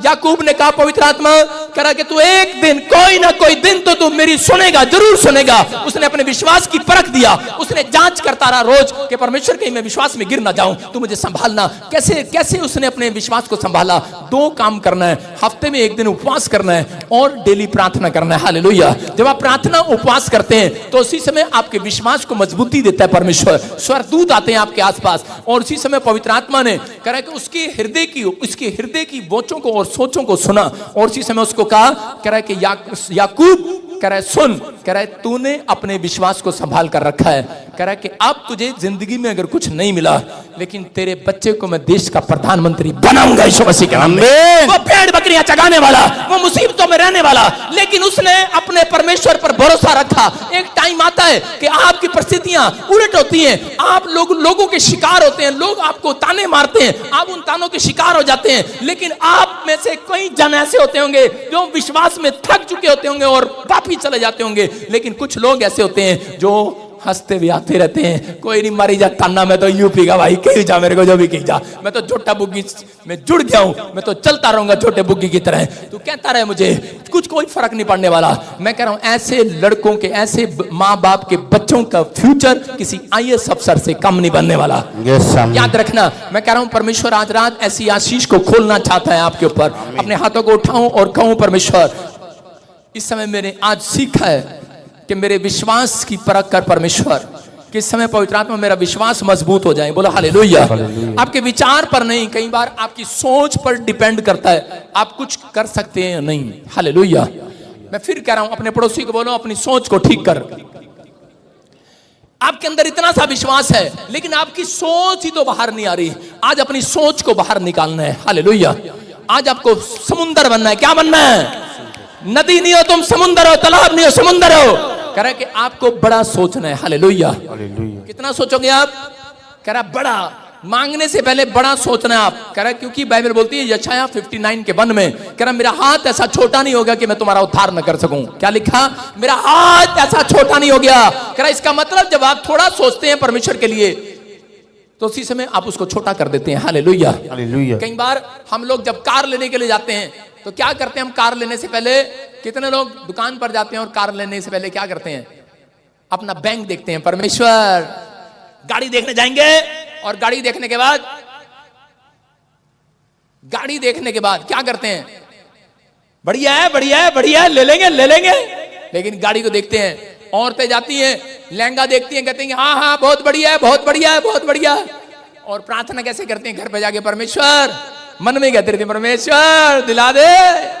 याकूब ने कहा पवित्र आत्मा कह रहा कि तू एक दिन, कोई ना कोई दिन तो तू मेरी सुनेगा, जरूर सुनेगा। उसने अपने विश्वास की परख दिया, उसने जांच करता रहा रोज कि परमेश्वर कहीं मैं विश्वास में गिर ना जाऊं, तू मुझे संभालना। कैसे उसने अपने विश्वास को संभाला? 2 काम करना है, हफ्ते में 1 दिन उपवास करना है और डेली प्रार्थना करना है। हालेलुया। जब आप प्रार्थना उपवास करते हैं तो उसी समय आपके विश्वास को मजबूती देता है परमेश्वर, स्वर्गदूत आते हैं आपके आसपास। और उसी समय पवित्र आत्मा ने कहा कि उसके हृदय की वोचों को और सोचों को सुना और उसी समय उसको कहा, कह रहा है कि याकूब कह रहा है सुन, कह रहा है तूने अपने विश्वास को संभाल कर रखा है। कह रहा है कि अब तुझे जिंदगी में अगर कुछ नहीं मिला, लेकिन तेरे बच्चे को मैं देश का प्रधानमंत्री बनाऊंगा यीशु मसीह के नाम में। वो भेड़ बकरियां चगाने वाला, वो मुसीबतों में रहने वाला, लेकिन उसने अपने परमेश्वर पर भरोसा रखा। एक टाइम आता है कि आपकी परिस्थितियां उलट होती हैं, आप लोगों के शिकार होते हैं, लोग आपको ताने मारते हैं, आप उन तानों के शिकार हो जाते हैं। लेकिन आप में से कई जन ऐसे होते होंगे जो विश्वास में थक चुके होते होंगे और वापिस चले जाते होंगे। लेकिन कुछ लोग ऐसे होते हैं जो हंसते भी आते रहते हैं, कोई नहीं मारी जा ताना, मैं तो यूपी का भाई, कहीं जा मेरे को जो भी कहीं जा, मैं तो छोटा बुग्गी में जुड़ गया हूं, मैं तो चलता रहूंगा छोटे बुग्गी की तरह, तू कहता रहे मुझे कोई फर्क नहीं पड़ने वाला। मैं कह रहा हूं ऐसे लड़कों के, ऐसे माँ बाप के बच्चों का फ्यूचर किसी IAS अफसर से कम नहीं बनने वाला। याद रखना, मैं कह रहा हूं परमेश्वर आज रात ऐसी आशीष को खोलना चाहता है आपके ऊपर। अपने हाथों को उठाऊं और कहूं परमेश्वर इस समय मैंने आज सीखा है कि मेरे विश्वास की परख कर परमेश्वर, किस समय पवित्र आत्मा मेरा विश्वास मजबूत हो जाए। बोलो हालेलुया। आपके विचार पर नहीं, कई बार आपकी सोच पर डिपेंड करता है आप कुछ कर सकते हैं या नहीं। हालेलुया। मैं फिर कह रहा हूं, अपने पड़ोसी को बोलो अपनी सोच को ठीक कर। आपके अंदर इतना सा विश्वास है लेकिन आपकी सोच ही तो बाहर नहीं आ रही। आज अपनी सोच को बाहर निकालना है। हालेलुया। आज आपको समुंदर बनना है। क्या बनना है? नदी नहीं हो तुम, समुंदर हो। तालाब नहीं हो, समुंदर हो। कह रहा है कि आपको बड़ा सोचना है। हालेलुया। कितना सोचोगे आप? कह रहा बड़ा, मांगने से पहले बड़ा सोचना है आप। कह रहा क्योंकि बाइबल बोलती है यशायाह 59 के 1 में, कह रहा मेरा हाथ ऐसा छोटा नहीं होगा कि मैं तुम्हारा उद्धार न कर सकूं। क्या लिखा? मेरा हाथ ऐसा छोटा नहीं हो गया। कह रहा इसका मतलब जब आप थोड़ा सोचते हैं परमेश्वर के लिए तो उसी समय आप उसको छोटा कर देते हैं। हालेलुया। कई बार हम लोग जब कार लेने के लिए जाते हैं तो क्या करते हैं? हम कार लेने से पहले, कितने लोग दुकान पर जाते हैं और कार लेने से पहले क्या करते हैं? अपना बैंक देखते हैं। परमेश्वर, गाड़ी देखने जाएंगे और गाड़ी देखने के बाद क्या करते हैं? बढ़िया है, बढ़िया है, बढ़िया है, ले लेंगे, ले लेंगे। लेकिन गाड़ी को देखते हैं, औरतें जाती हैं लहंगा देखती हैं, कहती हैं हाँ हाँ बहुत बढ़िया है, बहुत बढ़िया है, बहुत बढ़िया। और प्रार्थना कैसे करते हैं? घर पे जाके परमेश्वर, मन में कहते रहते परमेश्वर दिला दे,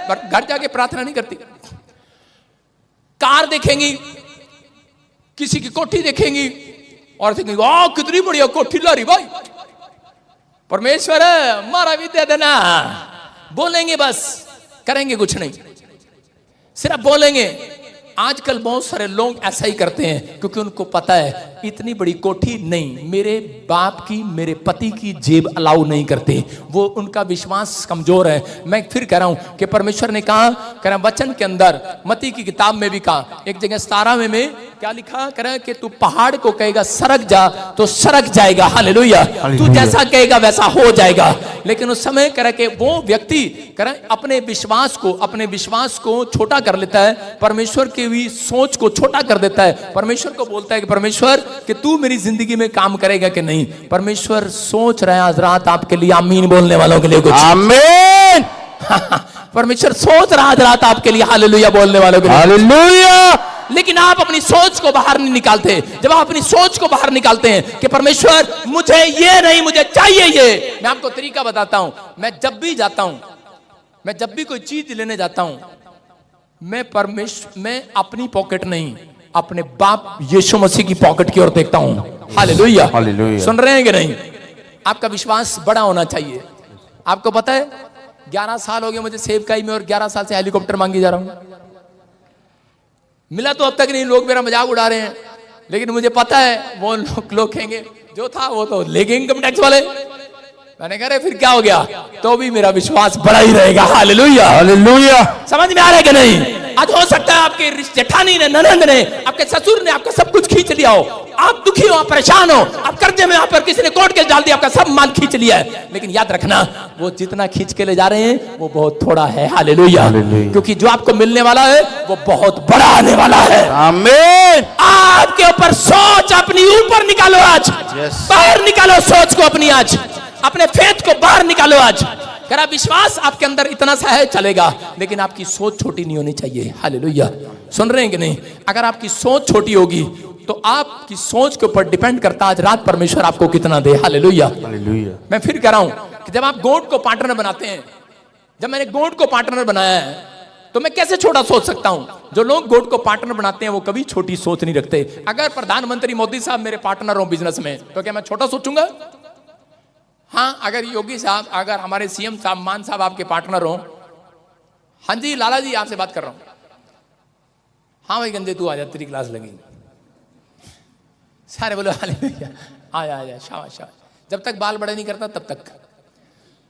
पर घर जाके प्रार्थना नहीं करती। कार देखेंगी, किसी की कोठी देखेंगी और देखेंगी वाह कितनी बढ़िया कोठी ला रही भाई, परमेश्वर हमारा भी दे देना। बोलेंगे बस, करेंगे कुछ नहीं, सिर्फ बोलेंगे। आजकल बहुत सारे लोग ऐसा ही करते हैं क्योंकि उनको पता है इतनी बड़ी कोठी नहीं, मेरे बाप की, मेरे पति की जेब अलाउ नहीं करते। वो उनका विश्वास कमजोर है। मैं फिर कह रहा हूं कि परमेश्वर ने कहा, कह रहा वचन के अंदर, मत्ती की किताब में भी कहा, एक जगह 17 में क्या लिखा? कह रहा कि तू पहाड़ को कहेगा सरक जा तो सरक जाएगा। हालेलुया। तू जैसा कहेगा वैसा हो जाएगा। लेकिन उस समय कह रहा कि वो व्यक्ति कह रहा अपने विश्वास को छोटा कर लेता है, परमेश्वर की भी सोच को छोटा कर देता है। परमेश्वर को बोलता है कि परमेश्वर कि तू मेरी जिंदगी में काम करेगा कि नहीं। परमेश्वर सोच रहा है आज रात आपके लिए। आमीन बोलने वालों के लिए कुछ आमीन। परमेश्वर सोच रहा है आज रात आपके लिए। हालेलुया बोलने वालों के लिए हालेलुया। लेकिन आप अपनी सोच को बाहर नहीं निकालते। जब आप अपनी सोच को बाहर निकालते हैं कि परमेश्वर मुझे ये नहीं, मुझे चाहिए ये। मैं आपको तरीका बताता हूं। मैं जब भी कोई चीज लेने जाता हूं, मैं अपनी पॉकेट नहीं, अपने बाप यीशु मसीह की पॉकेट की ओर देखता हूं। हालेलुया। सुन रहे हैं कि नहीं? आपका विश्वास बड़ा होना चाहिए। आपको पता है 11 साल हो गए मुझे सेवकाई में और 11 साल से हेलीकॉप्टर मांगी जा रहा हूं। मिला तो अब तक नहीं, लोग मेरा मजाक उड़ा रहे हैं, लेकिन मुझे पता है वो लोग कहेंगे जो था वो तो लेंगे इनकम टैक्स वाले। मैंने कहा फिर क्या हो गया? तो भी मेरा विश्वास बड़ा ही रहेगा। हालेलुया। हालेलुया। समझ में आ रहा है कि नहीं? आज हो सकता है आपके जेठानी ने, ननंद ने, आपके ससुर ने आपका सब कुछ खींच लिया हो, आप दुखी हो, आप परेशान हो, आप कर्जे में, आप पर किसी ने कोर्ट केस डाल दिया, आपका सब माल खींच लिया है। लेकिन याद रखना वो जितना खींच के ले जा रहे हैं वो बहुत थोड़ा है। हालेलुया। क्योंकि जो आपको मिलने वाला है वो बहुत बड़ा आने वाला है। आमीन। आपके ऊपर सोच अपनी ऊपर निकालो आज, बाहर निकालो सोच को अपनी आज, अपने फेथ को बाहर निकालो आज। करा विश्वास आपके अंदर इतना सा है चलेगा, लेकिन आपकी सोच छोटी नहीं होनी चाहिए। हालेलुया। सुन रहे हैं कि नहीं? अगर आपकी सोच छोटी होगी तो आपकी सोच के ऊपर डिपेंड करता आज रात परमेश्वर आपको कितना दे। हालेलुया। हालेलुया। मैं फिर कह रहा हूं कि जब आप गोट को पार्टनर बनाते हैं, जब मैंने गोट को पार्टनर बनाया है तो मैं कैसे छोटा सोच सकता हूं? जो लोग गोट को पार्टनर बनाते हैं वो कभी छोटी सोच नहीं रखते। अगर प्रधानमंत्री मोदी साहब मेरे पार्टनर हो बिजनेस में तो क्या मैं छोटा सोचूंगा? हाँ, अगर योगी साहब, अगर हमारे सीएम साहब, मान साहब आपके पार्टनर हो, हाँ जी लाला जी आपसे बात कर रहा हूं, हाँ भाई गंजे तू आ जा, तेरी क्लास लगी। सारे बोलो हालेलुया, आया आया, शाबाश शाबाश। जब तक बाल बड़े नहीं करता तब तक।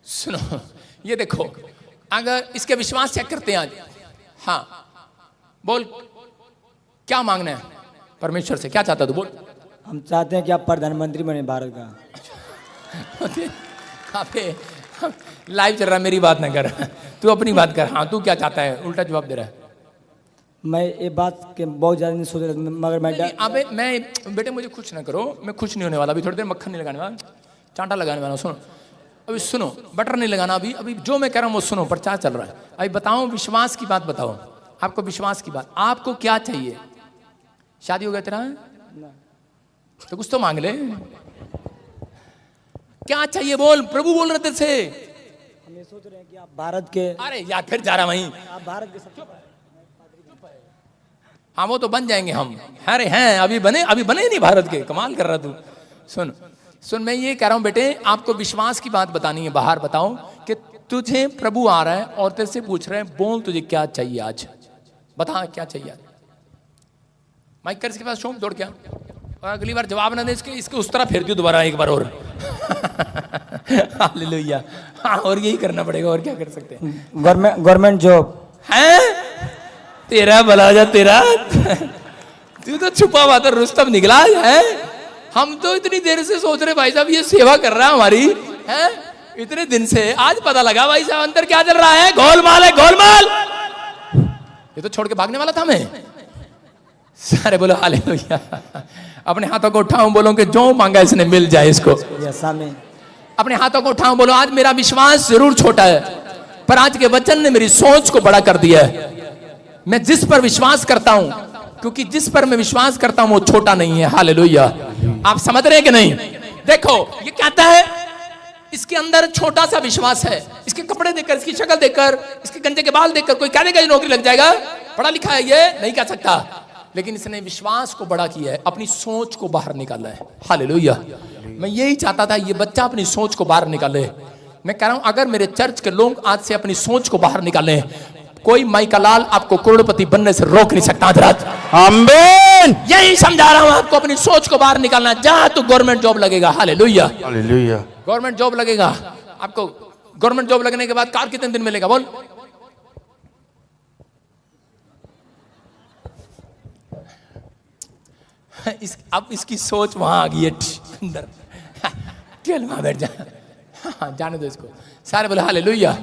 सुनो ये देखो, अगर इसके विश्वास चेक करते हैं आज। हाँ बोल, क्या मांगना है परमेश्वर से? क्या चाहता तू? बोल। हम चाहते हैं कि आप प्रधानमंत्री बने भारत का। लाइव चल रहा, मेरी बात ना कर, तू अपनी बात कर। हाँ तू क्या चाहता है? उल्टा जवाब दे रहा है। मैं ये बात के बहुत ज्यादा नहीं सोच रहा, मगर मैं बेटे मुझे खुश ना करो, मैं खुश नहीं होने वाला। अभी थोड़ी देर मक्खन नहीं लगाने वाला, चांटा लगाने वाला। सुनो अभी, सुनो, बटर नहीं लगाना अभी। अभी जो मैं कह रहा हूँ वो सुनो, प्रचार चल रहा है। अभी बताओ, विश्वास की बात बताओ। आपको विश्वास की बात, आपको क्या चाहिए? शादी हो गया तेरा? तो कुछ तो मांग ले। क्या चाहिए बोल, प्रभु बोल रहे थे। हम ये सोच रहे हैं कि आप भारत के, अरे यार फिर जा रहा वहीं। आप भारत के सबसे हाँ वो तो बन जाएंगे हम। अरे हैं अभी बने नहीं भारत के। कमाल कर रहा तू। सुन मैं ये कह रहा हूं बेटे, आपको विश्वास की बात बतानी है। बाहर बताओ कि तुझे प्रभु आ रहा है और तेरे से पूछ रहे हैं बोल तुझे क्या चाहिए आज, बता क्या चाहिए आज। माइक कर इसके पास शोम दौड़ क्या, और अगली बार जवाब ना दे इसके उस तरह फेर दियो दोबारा एक बार और। हालेलुया। हाँ और यही करना पड़ेगा, और क्या कर सकते हैं। गवर्नमेंट जॉब है तेरा भला जा तेरा। तू तो छुपा हुआ था रुस्तम निकला है। हम तो इतनी देर से सोच रहे भाई साहब ये सेवा कर रहा है हमारी है, इतने दिन से आज पता लगा भाई साहब अंदर क्या चल रहा है। गोलमाल है गोलमाल। ये तो छोड़ के भागने वाला था मैं। सारे बोलो हालेलुया। अपने हाथों को उठाओ, बोलो कि जो मांगा इसने मिल जाए इसको। अपने हाथों को उठाओ, बोलो आज मेरा विश्वास जरूर छोटा है पर आज के वचन ने मेरी सोच को बड़ा कर दिया है। मैं जिस पर विश्वास करता हूं, क्योंकि जिस पर मैं विश्वास करता हूं वो छोटा नहीं है। हालेलुया। आप समझ रहे हैं कि नहीं? देखो ये कहता है इसके अंदर छोटा सा विश्वास है। इसके कपड़े देखकर, इसकी शक्ल देखकर, इसके गंजे के बाल देखकर कोई कह देगा नौकरी लग जाएगा, पढ़ा लिखा है, ये नहीं कह सकता। लेकिन इसने विश्वास को बड़ा किया है, अपनी सोच को बाहर निकाला है। हालेलुया। मैं यही चाहता था ये बच्चा अपनी सोच को बाहर निकाले। मैं कह रहा हूं अगर मेरे चर्च के लोग आज से अपनी सोच को बाहर निकालें, कोई माइकालाल आपको करोड़पति बनने से रोक नहीं सकता। हजरत आमीन। यही समझा रहा हूं आपको, अपनी सोच को बाहर निकालना। जहां तो गवर्नमेंट जॉब लगेगा। Hallelujah hallelujah. गवर्नमेंट जॉब लगेगा आपको। गवर्नमेंट जॉब लगने के बाद कार कितने दिन मिलेगा बोल? अब इसकी सोच वहां आ गई है अंदर। चल वहां बैठ जा। जाने दो इसको। सारे बोले हालेलुया।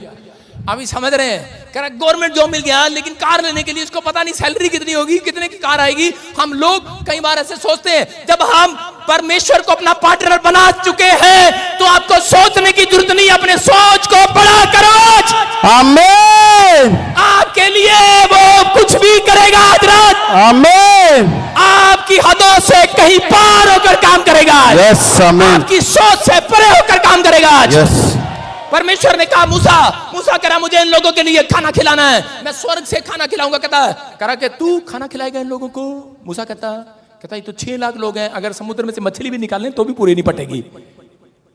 अभी समझ रहे हैं, कह रहा गवर्नमेंट जॉब मिल गया लेकिन कार लेने के लिए इसको पता नहीं सैलरी कितनी होगी, कितने की कार आएगी। हम लोग कई बार ऐसे सोचते हैं। जब हम परमेश्वर को अपना पार्टनर बना चुके हैं तो आपको सोचने की जरूरत नहीं, अपने सोच को बड़ा करो। आमीन। आपके लिए वो कुछ भी करेगा हजरत। आमीन। आपकी हदों से कहीं पार होकर काम करेगा। यस आमीन। आपकी सोच से परे होकर काम करेगा। यस। परमेश्वर ने कहा मूसा कह रहा मुझे इन लोगों के लिए खाना खिलाना है, मैं स्वर्ग से खाना खिलाऊंगा। कह रहा कि तू खाना खिलाएगा इन लोगों को? मूसा कहता ये तो 6 लाख लोग हैं, अगर समुद्र में से मछली भी निकालें तो भी पूरी नहीं पटेगी।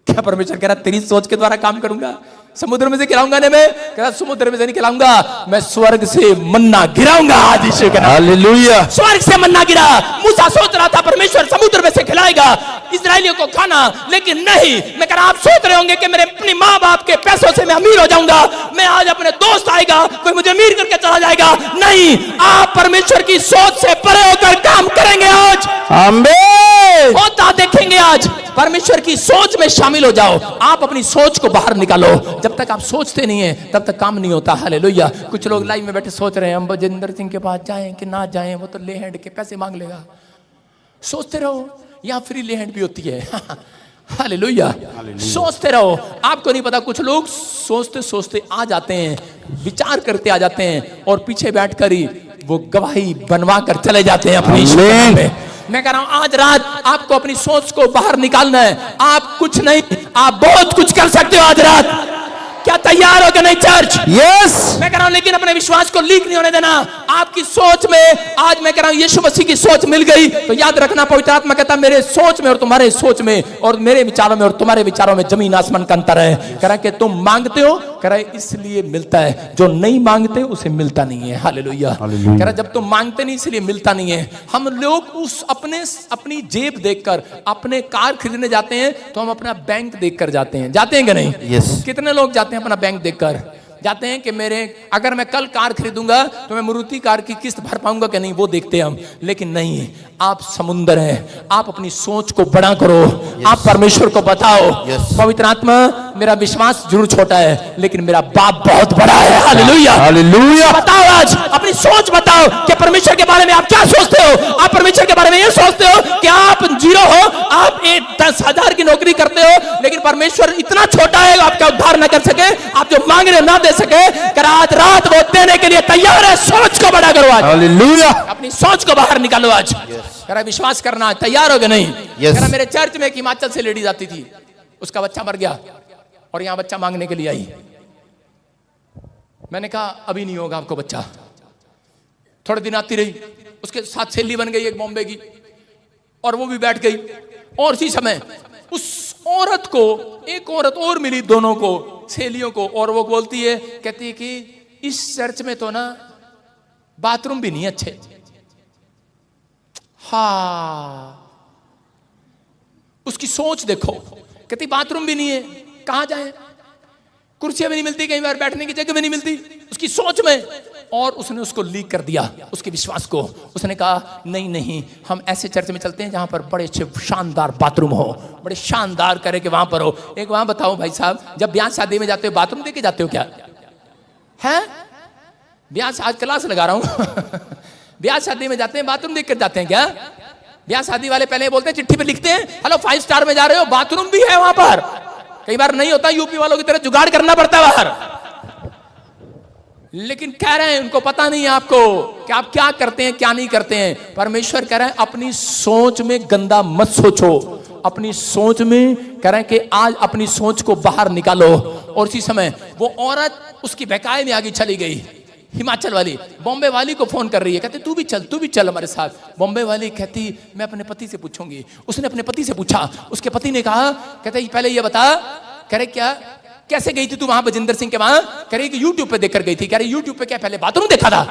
क्या परमेश्वर कह रहा तेरी सोच के द्वारा काम करूंगा? समुद्र में से खिलाऊंगा नहीं मैं? कह रहा समुद्र में से नहीं खिलाऊंगा, मैं स्वर्ग से मन्ना गिराऊंगा। आज यीशु के नाम हालेलुया। स्वर्ग से मन्ना गिरा। मूसा सोच रहा था परमेश्वर समुद्र में से खिलाएगा इस्राएलियों को खाना, लेकिन नहीं। मैं कह रहा आप सोच रहे होंगे कि मेरे अपने माँ बाप के पैसों से मैं अमीर हो जाऊंगा, मैं आज अपने दोस्त आएगा कोई मुझे अमीर करके चला जाएगा। नहीं, आप परमेश्वर की सोच से परे होकर काम करेंगे आज। आमीन। होता देखेंगे आज। परमेश्वर की सोच में शामिल हो जाओ। आप अपनी सोच को बाहर निकालो। जब तक आप सोचते नहीं है तब तक काम नहीं होता। हालेलुया। कुछ लोग लाइव में बैठे सोच रहे हैं हम बजेंद्र सिंह के पास जाएं कि ना जाएं, वो तो ले हैंड के पैसे मांग लेगा। सोचते रहो, यहाँ फ्री ले हैंड भी होती है। हालेलुया। सोचते रहो। आपको नहीं पता कुछ लोग सोचते सोचते आ जाते हैं, विचार करते आ जाते हैं और पीछे बैठकर ही वो गवाही बनवा कर चले जाते हैं अपनी में। मैं कह रहा हूं आज रात आपको अपनी सोच को बाहर निकालना है। आप कुछ नहीं, आप बहुत कुछ कर सकते हो आज रात। क्या तैयार हो कि नहीं चर्च? यस। मैं कह रहा हूं लेकिन अपने विश्वास को लीक नहीं होने देना। आपकी सोच में आज मैं कह रहा हूं यीशु मसीह की सोच मिल गई तो याद रखना, पवित्र आत्मा कहता मेरे सोच में और तुम्हारे सोच में और मेरे विचारों में और तुम्हारे विचारों में जमीन आसमान का अंतर है। कह रहा कि तुम मांगते हो, कह रहा इसलिए मिलता है, जो नहीं मांगते उसे मिलता नहीं है। हालेलुया। कह रहा जब तुम मांगते नहीं इसलिए मिलता नहीं है। हम लोग उस अपनी जेब देखकर अपने कार खरीदने जाते हैं तो हम अपना बैंक देखकर जाते हैं। जाते हैं कि नहीं? यस। कितने लोग जाते हैं अपना बैंक देखकर? जाते हैं कि मेरे अगर मैं कल कार खरीदूंगा तो मैं मारुति कार की किस्त भर पाऊंगा कि नहीं, वो देखते हैं हम। लेकिन नहीं, आप समुंदर हैं। आप अपनी सोच को बड़ा करो। आप परमेश्वर को बताओ पवित्र आत्मा मेरा विश्वास जरूर छोटा है लेकिन मेरा बाप बहुत बड़ा है। Hallelujah hallelujah. बताओ आज अपनी सोच बताओ कि परमेश्वर के बारे में आप क्या सोचते हो। आप परमेश्वर के बारे में ये सोचते हो कि आप जीरो हो, आप 10,000 की नौकरी करते हो लेकिन परमेश्वर इतना छोटा है आपका उद्धार न कर सके, आप जो मांग रहे ना दे सके। कर आज रात वो देने के लिए तैयार है। सोच को बड़ा करो आज। हालेलुया। अपनी सोच को बाहर निकालो आज। कह रहा विश्वास करना, तैयार हो गए नहीं? Yes. कह रहा मेरे चर्च में एक हिमाचल से लेडीज आती थी, उसका बच्चा मर गया और यहाँ बच्चा मांगने के लिए आई। मैंने कहा अभी नहीं होगा आपको बच्चा। थोड़े दिन आती रही, उसके साथ सहेली बन गई एक बॉम्बे की, और वो भी बैठ गई। और इसी समय उस औरत को एक औरत और मिली, दोनों को, सहेलियों को, और वो बोलती है, कहती है कि इस चर्च में तो ना बाथरूम भी नहीं अच्छे। हाँ, उसकी सोच देखो, कहती बाथरूम भी नहीं है, कहां जाए, कुर्सियां भी नहीं मिलती, कई बार बैठने की जगह भी नहीं मिलती, उसकी सोच में। और उसने उसको लीक कर दिया, उसके विश्वास को। उसने कहा नहीं नहीं, हम ऐसे चर्च में चलते हैं जहां पर बड़े अच्छे शानदार बाथरूम हो, बड़े शानदार करे कि वहां पर हो। एक वहां बताओ भाई साहब, जब ब्याह शादी में जाते हो बाथरूम देके जाते हो क्या? है ब्याह आज क्लास लगा रहा हूं ब्याह शादी में जाते हैं बाथरूम देख कर जाते हैं क्या? ब्याह शादी वाले पहले बोलते हैं, चिट्ठी पे लिखते हैं, हेलो 5 स्टार में जा रहे हो, बाथरूम भी है वहां पर। कई बार नहीं होता, यूपी वालों की तरह जुगाड़ करना पड़ता है बाहर। लेकिन कह रहे हैं उनको पता नहीं है आपको कि आप क्या करते हैं क्या नहीं करते हैं। परमेश्वर कह रहे हैं अपनी सोच में गंदा मत सोचो, अपनी सोच में कह रहे हैं कि आज अपनी सोच को बाहर निकालो। और इसी समय वो औरत उसकी बहकाए में आगे चली गई। हिमाचल वाली बॉम्बे वाली को फोन कर रही है, कहते तू भी चल हमारे साथ। बॉम्बे वाली कहती मैं अपने पति से पूछूंगी। उसने अपने पति से पूछा, उसके पति ने कहा, कहते पहले ये बता, कह रहे क्या, कैसे गई थी तू वहां बजिंदर सिंह के वहां? कह रही कि यूट्यूब पे देखकर गई थी। कह रही यूट्यूब पे क्या, पहले बाथरूम देखा था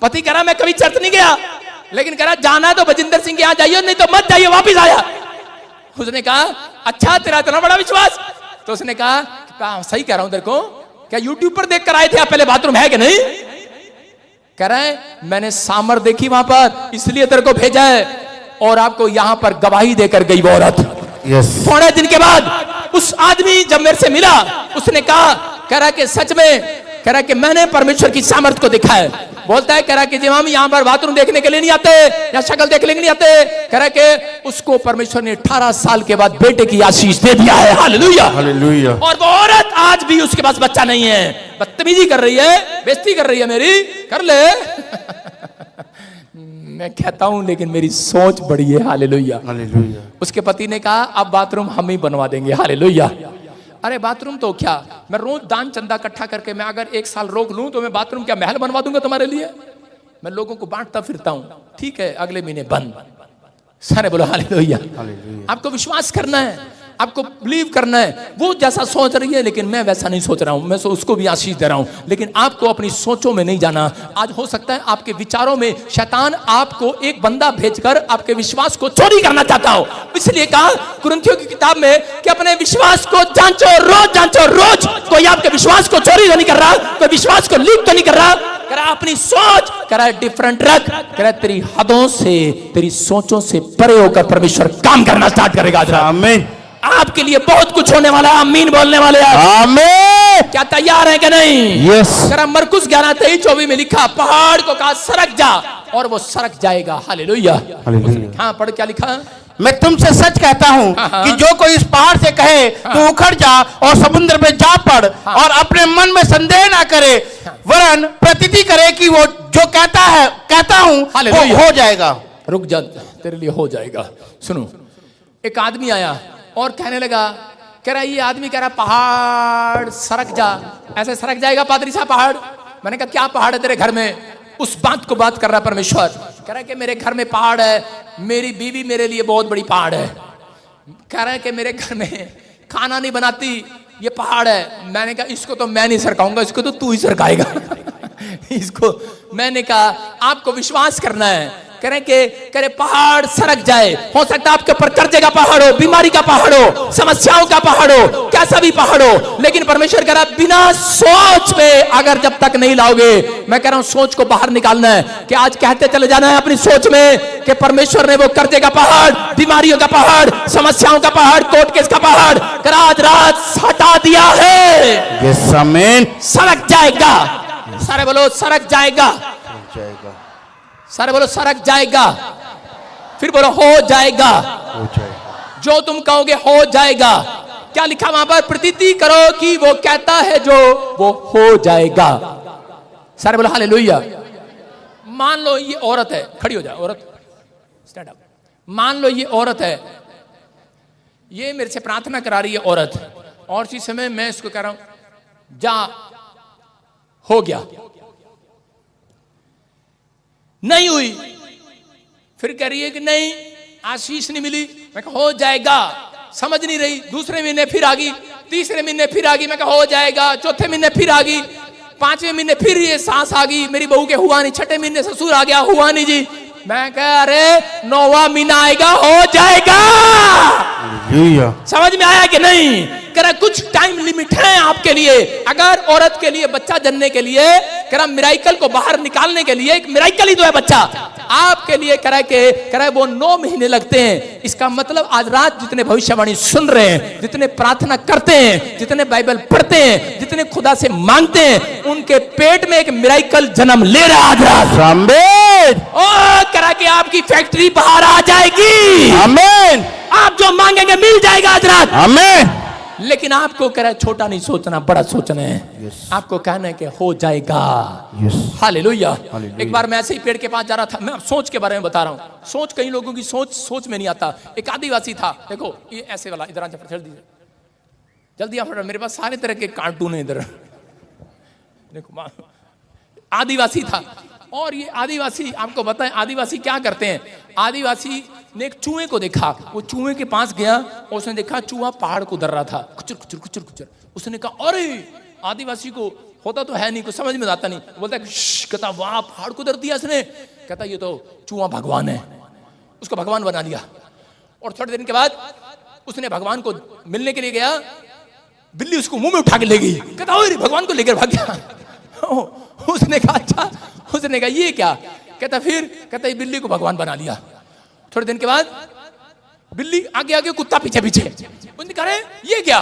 पति कह रहा मैं कभी चर्च नहीं गया, लेकिन कह रहा जाना तो बजिंदर सिंह के यहां जाइए, नहीं तो मत जाइए, वापिस आया। उसने कहा अच्छा तेरा इतना बड़ा विश्वास? तो उसने कहा सही कह रहा हूं तेरे को, क्या यूट्यूब पर देख कर आए थे आप, पहले बाथरूम है कि नहीं? कह रहा है मैंने सामर देखी वहां पर, इसलिए तेरे को भेजा है। और आपको यहां पर गवाही देकर गई वो औरत। थोड़े दिन के बाद उस आदमी जब मेरे से मिला, उसने कहा, कह रहा कि सच में, कह रहा कि मैंने परमेश्वर की सामर्थ को देखा है। बोलता है, कह रहा कि जब हम यहाँ पर बाथरूम देखने के लिए नहीं आते या शक्ल देखने के लिए नहीं आते, कह रहा कि उसको परमेश्वर ने 18 साल के बाद बेटे की आशीष दे दिया है। Hallelujah hallelujah. और वो औरत आज भी उसके पास बच्चा नहीं है, बदतमीजी कर रही है, बेइज्जती कर रही है मेरी, कर ले मैं कहता हूं लेकिन मेरी सोच बड़ी है। Hallelujah hallelujah. उसके पति ने कहा अब बाथरूम हम ही बनवा देंगे। हालेलुया। अरे बाथरूम तो क्या, मैं रोज दान चंदा इकट्ठा करके मैं अगर 1 साल रोक लूं तो मैं बाथरूम क्या महल बनवा दूंगा तुम्हारे लिए? मैं लोगों को बांटता फिरता हूं, ठीक है अगले महीने बंद। सारे बोलो हालेलुया। आपको विश्वास करना है, आपको बिलीव करना है। वो जैसा सोच रही है लेकिन मैं वैसा नहीं सोच रहा हूं, मैं उसको भी आशीष दे रहा हूं, लेकिन आपको अपनी सोचों में नहीं जाना। आज हो सकता है आपके विचारों में शैतान आपको एक बंदा भेजकर आपके विश्वास को चोरी करना चाहता हो। इसलिए कहा कुरिन्थियों की किताब में कि अपने विश्वास को जांचो, रोज जांचो, रोज। कोई आपके विश्वास को चोरी तो नहीं कर रहा, कोई विश्वास को लीक तो नहीं कर रहा। कह रहा अपनी सोच, कह रहा डिफरेंट रख, कह रहा तेरी हदों से, तेरी सोचों से परे होकर परमेश्वर काम करना स्टार्ट करेगा। आमीन। आपके लिए बहुत कुछ होने वाला है। आमीन बोलने वाले आमीन। क्या तैयार है कि नहीं? यस। जरा मरकुस 11:23-24 में लिखा, पहाड़ को कहा सरक जा और वो सरक जाएगा। Hallelujah hallelujah. हाँ पढ़, क्या लिखा? मैं तुमसे सच कहता हूँ कि जो कोई इस पहाड़ से कहे तू उखड़ जा और समुद्र में जा पड़, और अपने मन में संदेह ना करे, वरन प्रतीति करे कि वो जो कहता हूँ हो जाएगा। रुक जा, तेरे लिए हो जाएगा। सुनो, एक आदमी आया और कहने लगा, कह रहा ये आदमी कह रहा पहाड़ सरक जा। ऐसे सरक जाएगा पादरी साहब पहाड़? मैंने कहा क्या पहाड़ है तेरे घर में? उस बात को बात कर रहा परमेश्वर। कह रहा है कि मेरे घर में पहाड़ है, मेरी बीवी मेरे लिए बहुत बड़ी पहाड़ है। कह रहा है कि मेरे घर में खाना नहीं बनाती, ये पहाड़ है। मैंने कहा इसको तो मैं नहीं सरकाऊंगा, इसको तो तू ही सरकाएगा इसको। मैंने कहा आपको विश्वास करना है। करे पहाड़ सरक जाए। हो सकता है आपके ऊपर कर्जे का पहाड़ हो, बीमारी का पहाड़ हो, समस्याओं का पहाड़ हो, कैसा भी पहाड़ हो, लेकिन परमेश्वर कह रहा बिना सोच में अगर जब तक नहीं लाओगे, मैं कह रहा हूं सोच को बाहर निकालना है। कि आज कहते चले जाना है अपनी सोच में कि परमेश्वर ने वो कर्जे का पहाड़, बीमारियों का पहाड़, समस्याओं का पहाड़, कोर्ट केस का पहाड़ कर आज रात हटा दिया है। यस आमीन। सरक जाएगा। सारे बोलो सरक जाएगा। सारे बोलो सरक जाएगा। फिर बोलो हो जाएगा। जो तुम कहोगे हो जाएगा। क्या लिखा वहां पर? प्रतीति करो कि वो कहता है जो वो हो जाएगा। सारे बोलो हालेलुया। मान लो ये औरत है, खड़ी हो जाए औरत, स्टैंड अप। मान लो ये औरत है, ये मेरे से प्रार्थना करा रही है औरत, और इसी समय मैं इसको कह रहा हूं जा, हो गया, नहीं हुई, फिर कह रही है कि नहीं आशीष नहीं मिली, मैं कहा हो जाएगा, समझ नहीं रही, दूसरे महीने फिर आ गई, तीसरे महीने फिर आ गई, मैं कहा हो जाएगा, चौथे महीने फिर आ गई, पांचवें महीने फिर ये सास आ गई, मेरी बहू के हुआ नहीं, छठे महीने ससुर आ गया, हुआ नहीं जी, मैं कह अरे 9वां महीना आएगा, हो जाएगा। समझ में आया कि नहीं? कह कुछ टाइम लिमिट है आपके लिए। अगर औरत के लिए बच्चा जनने के लिए कह मिराइकल को बाहर निकालने के लिए एक मिराइकल ही तो है बच्चा, आपके लिए कह वो 9 महीने लगते हैं। इसका मतलब आज रात जितने भविष्यवाणी सुन रहे हैं, जितने प्रार्थना करते हैं, जितने बाइबल पढ़ते हैं, जितने खुदा से मांगते हैं, उनके पेट में एक मिराइकल जन्म ले रहा है आज रात। ओ करा कि आपकी फैक्ट्री बाहर आ जाएगी, आमीन। आप जो मांगेंगे मिल जाएगा आज रात, आमीन। लेकिन आपको कह रहा है छोटा नहीं सोचना, बड़ा सोचना है। आपको कहना है कि हो जाएगा। हालेलुया। एक बार मैं ऐसे ही पेड़ के पास जा रहा था, मैं सोच के बारे में बता रहा हूँ। सोच कई लोगों की सोच में नहीं आता। एक आदिवासी था, देखो ये ऐसे वाला, इधर जल्दी जल्दी आप, मेरे पास सारे तरह के कार्टून है इधर, देखो आदिवासी था। और ये आदिवासी, आपको पता है आदिवासी क्या करते हैं? आदिवासी ने एक चूहे को देखा, वो चूहे के पास गया और उसने देखा चूहा पहाड़ को दर रहा था, कुचर कुचर कुचर कुचर। उसने कहा अरे, आदिवासी को होता तो है नहीं, कुछ समझ में आता नहीं, बोलता है कहता वाह पहाड़ को दर दिया इसने, कहता ये तो चूहा भगवान है। उसको भगवान बना लिया। और थोड़े दिन के बाद उसने भगवान को मिलने के लिए गया, बिल्ली उसको मुंह में उठा के ले गई, कहता अरे भगवान को लेकर भाग गया। उसने कहा अच्छा, उसने कहा ये क्या? कहता ये बिल्ली को भगवान बना लिया। थोड़े दिन के बाद बिल्ली आगे आगे, कुत्ता पीछे पीछे। उसने कहा ये क्या?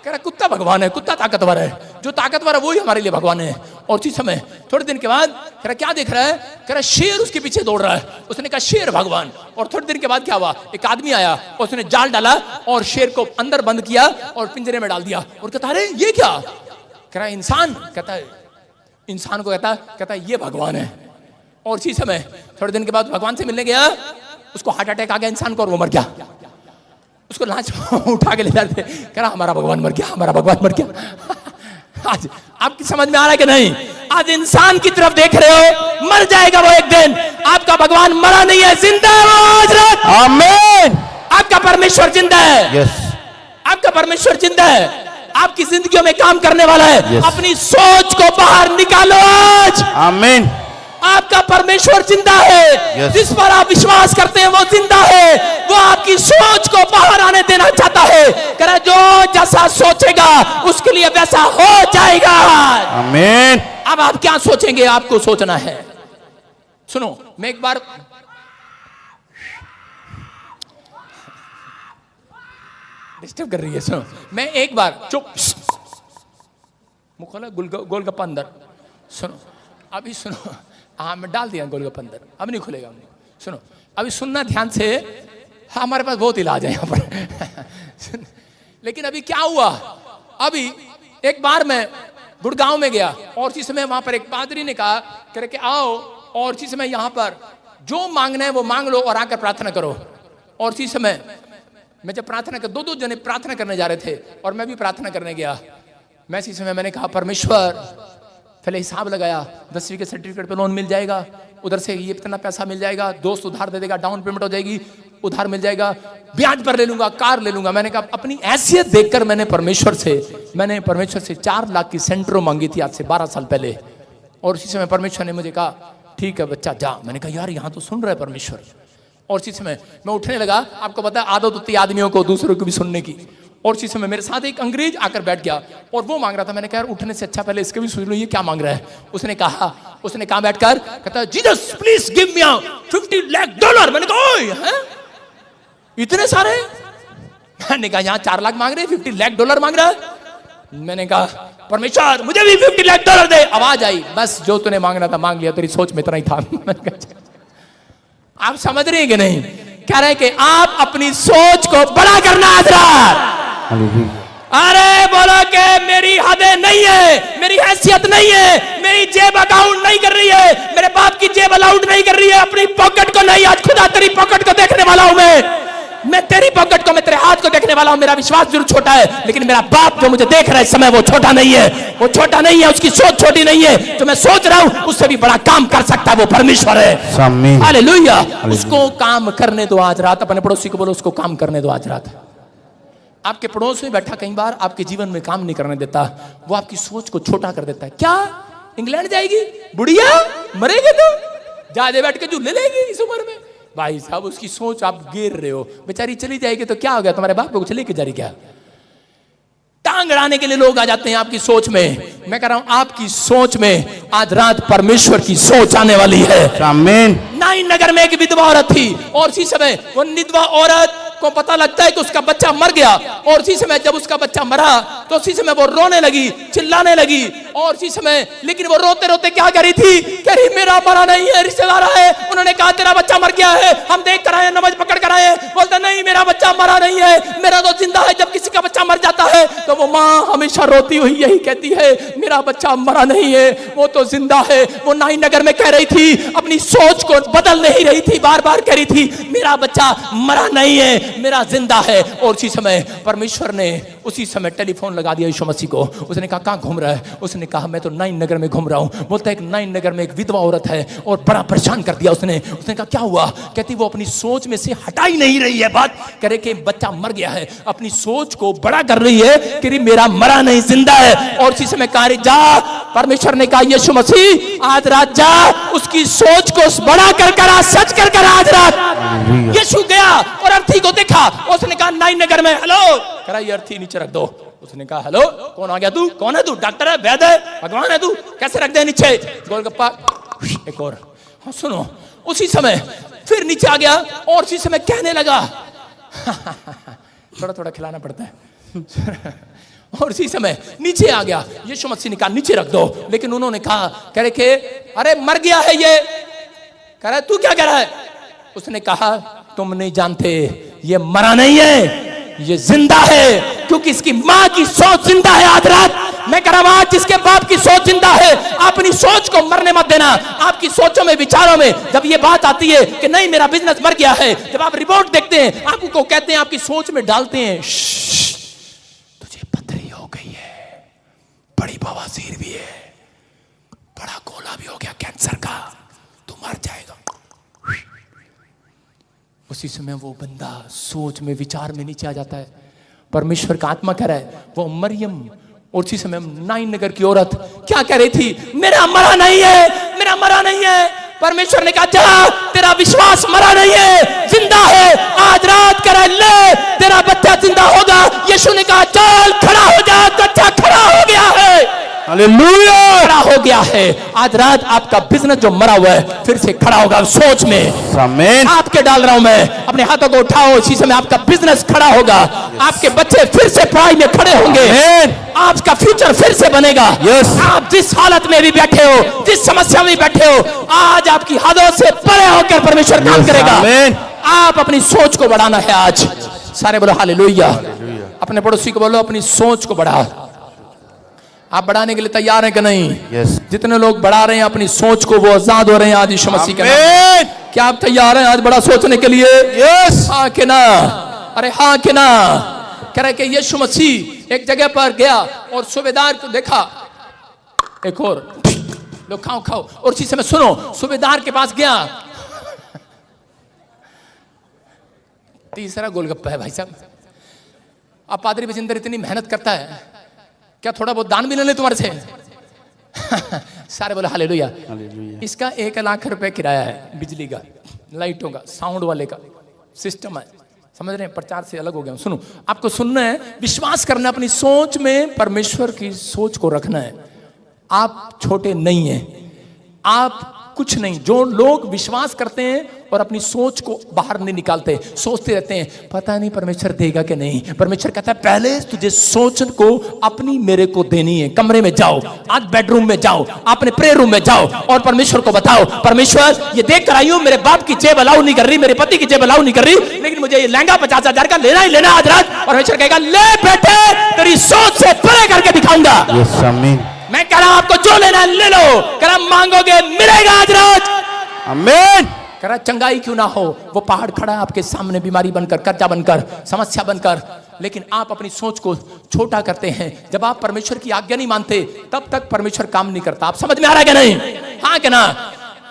कह रहा कुत्ता भगवान है, कुत्ता ताकतवर है, जो ताकतवर है वही हमारे लिए भगवान है। और उसी समय थोड़े दिन के बाद कह रहा क्या देख रहा है? कह रहा शेर उसके पीछे दौड़ रहा है। उसने कहा शेर भगवान। और थोड़े दिन के बाद क्या हुआ? एक आदमी आया और उसने जाल डाला और शेर को अंदर बंद किया और पिंजरे में डाल दिया। और कहता अरे ये क्या? कह रहा इंसान। कहता है इंसान को कहता ये भगवान है। और इसी समय थोड़े दिन के बाद भगवान से मिलने गया, उसको हार्ट अटैक आ गया इंसान को और वो मर गया। उसको लाश उठा के ले जाते, कह रहा हमारा भगवान मर गया, हमारा भगवान मर गया। आज आपकी समझ में आ रहा है कि नहीं? आज इंसान की तरफ देख रहे हो, मर जाएगा वो एक दिन। आपका भगवान मरा नहीं है, जिंदा है वो आज रात, आमीन। आपका परमेश्वर जिंदा है, आपका परमेश्वर जिंदा है, आपकी जिंदगियों में काम करने वाला है। अपनी सोच को बाहर निकालो आज, आमीन। आपका परमेश्वर जिंदा है, जिस पर आप विश्वास करते हैं वो जिंदा है। वो आपकी सोच को बाहर आने देना चाहता है। कह जो जैसा सोचेगा उसके लिए वैसा हो जाएगा, आमीन। अब आप क्या सोचेंगे, आपको सोचना है। सुनो, मैं एक बार डिस्टर्ब कर रही है, सुनो। मैं एक बार चुप, मुख खोला, गोलगप्पा अंदर। सुनो अभी, सुनो। हाँ मैं डाल दिया गोलगप्पा अंदर, अब नहीं खुलेगा। सुनो अभी, सुनना ध्यान से। हाँ हमारे पास बहुत इलाज है यहाँ पर। लेकिन अभी क्या हुआ? अभी एक बार मैं गुड़गांव में गया और इसी समय वहां पर एक पादरी ने कहा कि आओ और इसी समय यहाँ पर जो मांगना है वो मांग लो और आकर प्रार्थना करो। और इसी समय मैं जब प्रार्थना कर, दो जने प्रार्थना करने जा रहे थे और मैं भी प्रार्थना करने गया। मैं इसी समय मैंने कहा परमेश्वर, पहले हिसाब लगाया, 10वीं के सर्टिफिकेट पे लोन मिल जाएगा, उधर से ये इतना पैसा मिल जाएगा, दोस्त उधार दे देगा, डाउन पेमेंट हो जाएगी, उधार मिल जाएगा, ब्याज पर ले लूंगा, कार ले लूंगा। मैंने कहा अपनी हैसियत देखकर मैंने परमेश्वर से 4 लाख की सेंटरों मांगी थी आज से 12 साल पहले। और इसी समय परमेश्वर ने मुझे कहा ठीक है बच्चा जा। मैंने कहा यार यहाँ तो सुन रहा है परमेश्वर। और इसी समय मैं उठने लगा। आपको पता है आदत होती है आदमियों को दूसरों को भी सुनने की। और इसी समय मेरे साथ एक अंग्रेज आकर बैठ गया और वो मांग रहा था। मैंने कहा उठने से अच्छा पहले इसके भी सुन लो ये क्या मांग रहा है। उसने कहा बैठकर, कहता Jesus please give me $50 lakh. मैंने कहा ओए हैं इतने सारे? मैंने कहा यहाँ 4 लाख मांग रहे, $50 लाख मांग रहा है। मैंने कहा परमेश्वर मुझे भी $50 लाख दे। आवाज आई, बस जो तूने मांगना था मांग लिया, तेरी सोच में इतना ही था। आप समझ रहे हैं कि नहीं? कह रहे हैं कि आप अपनी सोच को बड़ा करना। अरे बोलो कि मेरी हदें नहीं है, मेरी हैसियत नहीं है, मेरी जेब अकाउंट नहीं कर रही है, मेरे बाप की जेब अलाउड नहीं कर रही है, अपनी पॉकेट को नहीं। आज खुदा तेरी पॉकेट को देखने वाला हूं मैं तेरी पॉकेट को, मैं तेरे हाथ को देखने वाला हूं। मेरा विश्वास जरूर छोटा है, लेकिन मेरा बाप जो मुझे देख रहा है इस समय, वो छोटा नहीं है, वो छोटा नहीं है, उसकी सोच छोटी नहीं है। जो मैं सोच रहा हूं उससे भी बड़ा काम कर सकता है, वो परमेश्वर है। हालेलुया। उसको काम करने दो आज रात। अपने पड़ोसी को बोलो उसको काम करने दो आज रात। आपके पड़ोस में बैठा कई बार आपके जीवन में काम नहीं करने देता, वो आपकी सोच को छोटा कर देता है। क्या इंग्लैंड जाएगी बुढ़िया, मरेगी तो ज्यादा बैठ के झूले लेगी इस उम्र में? भाई साहब उसकी सोच आप गिर रहे हो। बेचारी चली जाएगी तो क्या हो गया? तुम्हारे बाप को कुछ लेके जा रही क्या? टांग अड़ाने के लिए लोग आ जाते हैं आपकी सोच में। मैं कह रहा हूं आपकी सोच में आज रात परमेश्वर की सोच आने वाली है। आमीन। नाइन नगर में एक विधवा औरत थी और इसी समय वो विधवा औरत को पता लगता है कि उसका बच्चा मर गया, और इसी समय जब उसका बच्चा मरा तो उसी समय वो रोने लगी, चिल्लाने लगी, और इसी समय लेकिन वो रोते रोते क्या करी थी? कह रही मेरा मरा नहीं है, रिश्तेदार आए, उन्होंने कहा तेरा बच्चा मर गया है, हम देख कर आए, नमाज पकड़ कर आए। बोलता नहीं मेरा बच्चा मरा नहीं है, मेरा तो जिंदा है। जब किसी का बच्चा मर जाता है तो वो माँ हमेशा रोती हुई यही कहती है मेरा बच्चा मरा नहीं है, वो तो जिंदा है। वो नाइन नगर में कह रही थी, अपनी सोच को बदल नहीं रही थी, बार बार कह रही थी मेरा बच्चा मरा नहीं है, मेरा जिंदा है। और उसी समय परमेश्वर ने उसी समय टेलीफोन लगा दिया यीशु मसीह को। उसने कहा कहां घूम रहा है? उसने कहा मैं तो नाइन नगर में घूम रहा हूं। बोलता है एक नाइन नगर में एक विधवा औरत है और बड़ा परेशान कर दिया उसने। उसने कहा क्या हुआ? कहती वो अपनी सोच में से हटा ही नहीं रही है बात। कह रहे कि बच्चा मर गया है, अपनी सोच को बड़ा कर रही है कि मेरा मरा नहीं जिंदा है। और उसी समय कहा जा, परमेश्वर ने कहा यीशु मसीह आज रात जा, उसकी सोच को बड़ा कर आज सच कर आज रात। यीशु गया और अर्थी को देखा, उसने कहा नाइन नगर में हेलो, कह रहा ये अर्थी नीचे रख दो। उसने कहा हेलो कौन आ गया तू? कौन है तू? डॉक्टर है, वैद्य है, भगवान है तू? कैसे रख दे नीचे? गोलगप्पा एक और। हाँ सुनो, उसी समय फिर नीचे आ गया और उसी समय कहने लगा थोड़ा थोड़ा खिलाना पड़ता है और इसी समय नीचे आ गया। यीशु मसीह ने कहा नीचे रख दो, लेकिन उन्होंने कहा कह रहे के अरे मर गया है ये। कह रहा है तू क्या कह रहा है? उसने कहा तुम नहीं जानते, ये मरा नहीं है, ये जिंदा है, क्योंकि इसकी मां की सोच जिंदा है। आज रात मैं कह रहा हूं आज जिसके बाप की सोच जिंदा है, अपनी सोच को मरने मत देना। आपकी सोचों में, विचारों में जब ये बात आती है कि नहीं मेरा बिजनेस मर गया है, जब आप रिपोर्ट देखते हैं, आपको कहते हैं, आपकी सोच में डालते हैं तुझे पथरी हो गई है, बड़ी बवासीर भी है, बड़ा गोला भी हो गया कैंसर का, तू मर जाएगा। उसी समय वो बंदा सोच में, विचार में नीचे आ जाता है। परमेश्वर का आत्मा कह रहा है वो मरियम, और उसी समय नाइन नगर की औरत क्या कह रही थी? मेरा मरा नहीं है, मेरा मरा नहीं है। परमेश्वर ने कहा जा, तेरा विश्वास मरा नहीं है, जिंदा है। आज रात कह रहा है ले तेरा बच्चा जिंदा होगा। यीशु ने कहा चल खड़ा हो जा, बच्चा खड़ा हो गया है। हालेलुया, खड़ा हो गया है। आज रात आपका बिजनेस जो मरा हुआ है फिर से खड़ा होगा सोच में। आमीन। आपके डाल रहा हूं मैं, अपने हाथों को उठाओ, इसी समय आपका बिजनेस खड़ा होगा। आपके बच्चे फिर से पढ़ाई में खड़े होंगे, आपका फ्यूचर फिर से बनेगा। आप जिस हालत में भी बैठे हो, जिस समस्या में बैठे हो, आज आपकी हदों से परे होकर परमेश्वर काम करेगा। आप अपनी सोच को बढ़ाना है आज। सारे बोलो हालेलुया। अपने पड़ोसी को बोलो अपनी सोच को बढ़ा। आप बढ़ाने के लिए तैयार हैं कि नहीं? जितने लोग बढ़ा रहे हैं अपनी सोच को, वो आजाद हो रहे हैं आज यीशु मसीह के नाम। क्या आप तैयार हैं आज बड़ा सोचने के लिए? हाँ कि ना? अरे हाँ कि ना? कह रहे कि यीशु मसीह एक जगह पर गया और सूबेदार को देखा, एक और लोग खाओ खाओ, और उसी समय सुनो, सूबेदार के पास गया। तीसरा गोलगप्पा है भाई साहब। अब पादरी बजिंदर इतनी मेहनत करता है, क्या थोड़ा बहुत दान भी ले ले तुम्हारे से? सारे बोले हालेलुया। इसका 1 लाख रुपए किराया है, बिजली का, लाइटों का, साउंड वाले का सिस्टम है। समझ रहे हैं? प्रचार से अलग हो गया। सुनो, आपको सुनना है, विश्वास करना, अपनी सोच में परमेश्वर की सोच को रखना है। आप छोटे नहीं हैं, आप कुछ नहीं। जो लोग विश्वास करते हैं और अपनी सोच को बाहर नहीं निकालते, सोचते रहते हैं पता नहीं परमेश्वर देगा कि नहीं। परमेश्वर कहता है पहले तुझे सोच को अपनी मेरे को देनी है। कमरे में जाओ, आज बेडरूम में जाओ, अपने प्रेयर रूम में जाओ और परमेश्वर को बताओ, परमेश्वर ये देख कर आई हूं मेरे बाप की जेब अलाउ नहीं कर रही, मेरे पति की जेब अलाउ नहीं कर रही, लेकिन मुझे ये लहंगा 50,000 का लेना ही लेना आज रात। परमेश्वर कहेगा ले बेटे, तेरी सोच से परे करके दिखाऊंगा। यस आमीन मैं कह रहा हूं आपको जो लेना ले लो, कह रहा मांगोगे मिलेगा आज रात। आमीन। कह रहा चंगाई क्यों ना हो, वो पहाड़ खड़ा है आपके सामने, बीमारी बनकर, कर्जा बनकर, समस्या बनकर, लेकिन आप अपनी सोच को छोटा करते हैं। जब आप परमेश्वर की आज्ञा नहीं मानते तब तक परमेश्वर काम नहीं करता। आप समझ में आ रहा है कि नहीं? हाँ कि ना?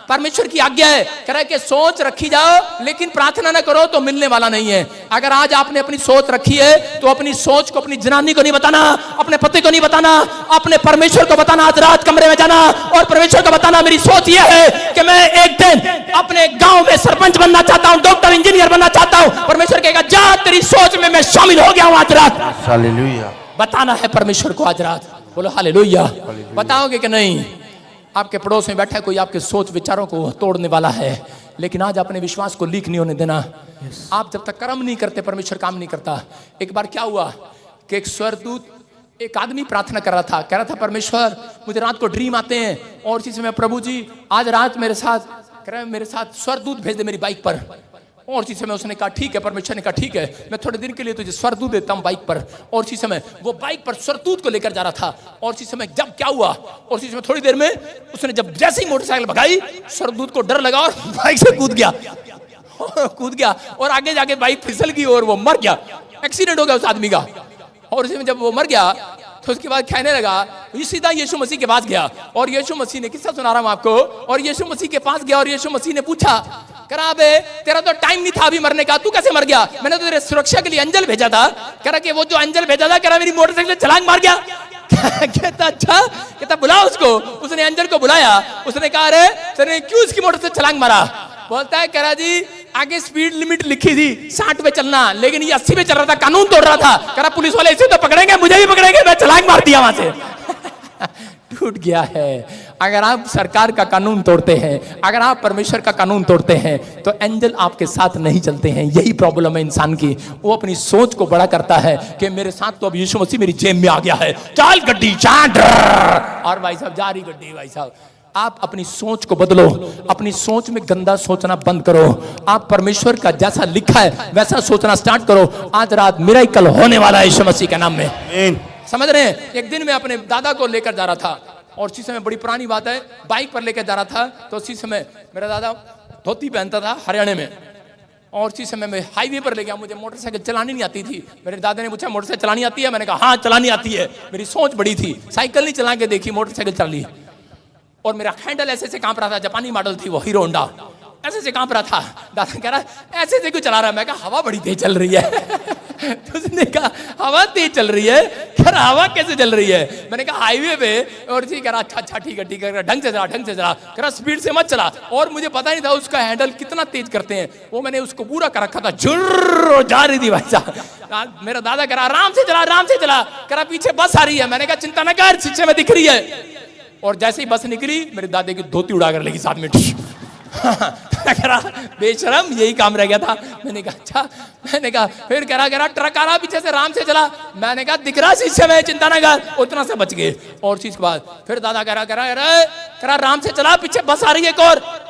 परमेश्वर की आज्ञा है, कह रहा है कि सोच रखी जाओ लेकिन प्रार्थना ना करो तो मिलने वाला नहीं है। अगर आज आपने अपनी सोच रखी है तो अपनी सोच को अपनी जनानी को नहीं बताना, अपने पति को नहीं बताना, अपने परमेश्वर को बताना। आज रात कमरे में जाना और परमेश्वर को बताना मेरी सोच यह है कि मैं एक दिन अपने गांव में सरपंच बनना चाहता हूं, डॉक्टर इंजीनियर बनना चाहता हूं। परमेश्वर कहेगा जा तेरी सोच में मैं शामिल हो गया हूं आज रात। हालेलुया। बताना है परमेश्वर को आज रात। बोलो हालेलुया। बताओगे कि नहीं? आपके पड़ोस में बैठा है कोई, आपके सोच विचारों को तोड़ने वाला है, लेकिन आज अपने विश्वास को लीक नहीं होने देना। आप जब तक कर्म नहीं करते परमेश्वर काम नहीं करता। एक बार क्या हुआ कि एक स्वर्गदूत, एक आदमी प्रार्थना कर रहा था, कह रहा था परमेश्वर मुझे रात को ड्रीम आते हैं और इसी समय प्रभु जी आज रात मेरे साथ, कह रहा है मेरे साथ स्वर्गदूत भेज दे मेरी बाइक पर। और इसी समय उसने कहा ठीक है, परमेश्वर ने कहा ठीक है मैं थोड़े दिन के लिए तुझे स्वर्गदूत देता हूं बाइक पर। और इसी समय वो बाइक पर स्वर्गदूत को लेकर जा रहा था। और इसी समय जब क्या हुआ, और इसी समय थोड़ी देर में उसने जब जैसे ही मोटरसाइकिल भगाई, स्वर्गदूत को डर लगा और बाइक से कूद गया और आगे जाके बाइक फिसल गई और वो मर गया। एक्सीडेंट हो गया उस आदमी का। और इसी में जब वो मर गया तो उसके बाद कहने लगा, ये सीधा यीशु मसीह के पास गया और यीशु मसीह ने, किस्सा सुना रहा हूं आपको, और यीशु मसीह के पास गया और यीशु मसीह ने पूछा, करा बे तेरा तो टाइम नहीं था अभी मरने का, तू कैसे मर गया? मैंने तो तेरे सुरक्षा के लिए अंजल भेजा था। कह रहा कि वो जो अंजल भेजा था, कह रहा मेरी मोटरसाइकिल छलांग मार गया। कहता अच्छा, कहता बुलाओ उसको। उसने अंजल को बुलाया। उसने कहा अरे तेरे क्यों उसकी मोटर से छलांग मारा? बोलता है कह रहा जी आगे स्पीड लिमिट लिखी थी 60 पे चलना, लेकिन ये 80 पे चल रहा था, कानून तोड़ रहा था। कह रहा पुलिस वाले इसे तो पकड़ेंगे, मुझे भी पकड़ेंगे, मैं छलांग मार दिया वहां से। टूट गया है। अगर आप सरकार का कानून तोड़ते हैं, अगर आप परमेश्वर का कानून तोड़ते हैं तो एंजल आपके साथ नहीं चलते हैं। यही प्रॉब्लम है इंसान की। वो अपनी सोच को बड़ा करता है कि मेरे साथ तो अब यीशु मसीह मेरी जेब में आ गया है, चल गड्डी चाट, और भाई साहब जा रही गड्डी। भाई साहब आप अपनी सोच को बदलो, अपनी सोच में गंदा सोचना बंद करो। आप परमेश्वर का जैसा लिखा है वैसा सोचना स्टार्ट करो। आज रात मिरेकल होने वाला है यीशु मसीह के नाम में। समझ रहे हैं? एक दिन मैं अपने दादा को लेकर जा रहा था और उसी समय, बड़ी पुरानी बात है, बाइक पर लेकर जा रहा था। तो उसी समय मेरा दादा धोती पहनता था हरियाणा में, और उसी समय मैं हाईवे पर ले गया। मुझे मोटरसाइकिल चलानी नहीं आती थी। मेरे दादा ने पूछा मोटरसाइकिल चलानी आती है? मैंने कहा हाँ चलानी आती है। मेरी सोच बड़ी थी, साइकिल नहीं चला के देखी, मोटरसाइकिल चला ली। और मेरा हैंडल ऐसे से कांप रहा था, जापानी मॉडल थी वो, हीरो होंडा, ऐसे से कांप रहा था। दादा कह रहा ऐसे से क्यों चला रहा है? मैं कहा हवा बड़ी तेज चल रही है। तो उसने कहा हवा तेज चल रही है? कह रहा हवा कैसे चल रही है? मैंने कहा हाईवे पे। और ठीक कह रहा अच्छा ठीक है, ढंग से चला, ढंग से चला। कह रहा स्पीड से मत चला। और मुझे पता नहीं था उसका हैंडल कितना तेज करते हैं। वो मैंने उसको पूरा कर रखा था, जुर्र जा रही थी भाई साहब। मेरा दादा कह रहा आराम से चला, आराम से चला। कह रहा पीछे बस आ रही है। मैंने कहा चिंता न कर, शीशे में दिख रही है। और जैसे ही बस निकली मेरे दादे की धोती उड़ा कर लेगी साथ में। कह रहा बेशरम, यही काम रह गया था। मैंने कहा अच्छा। मैंने कहा फिर कह रहा ट्रक आ रहा पीछे से, आराम से चला। मैंने कहा दिख रहा शीशे में, चिंता न कर। उतना से बच गए। और चीज के बाद फिर दादा कह रहा आराम से चला, पीछे बस आ रही है एक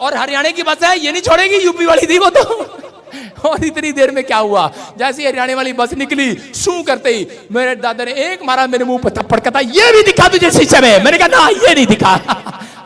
और हरियाणा की बस है, ये नहीं छोड़ेगी, यूपी वाली थी वो तो। और इतनी देर में क्या हुआ, जैसे हरियाणा वाली बस निकली, शू करते ही मेरे दादा ने एक मारा मेरे मुंह पर थप्पड़, कहता ये भी दिखा तुझे शीशे में? मैंने कहा ना ये नहीं दिखा।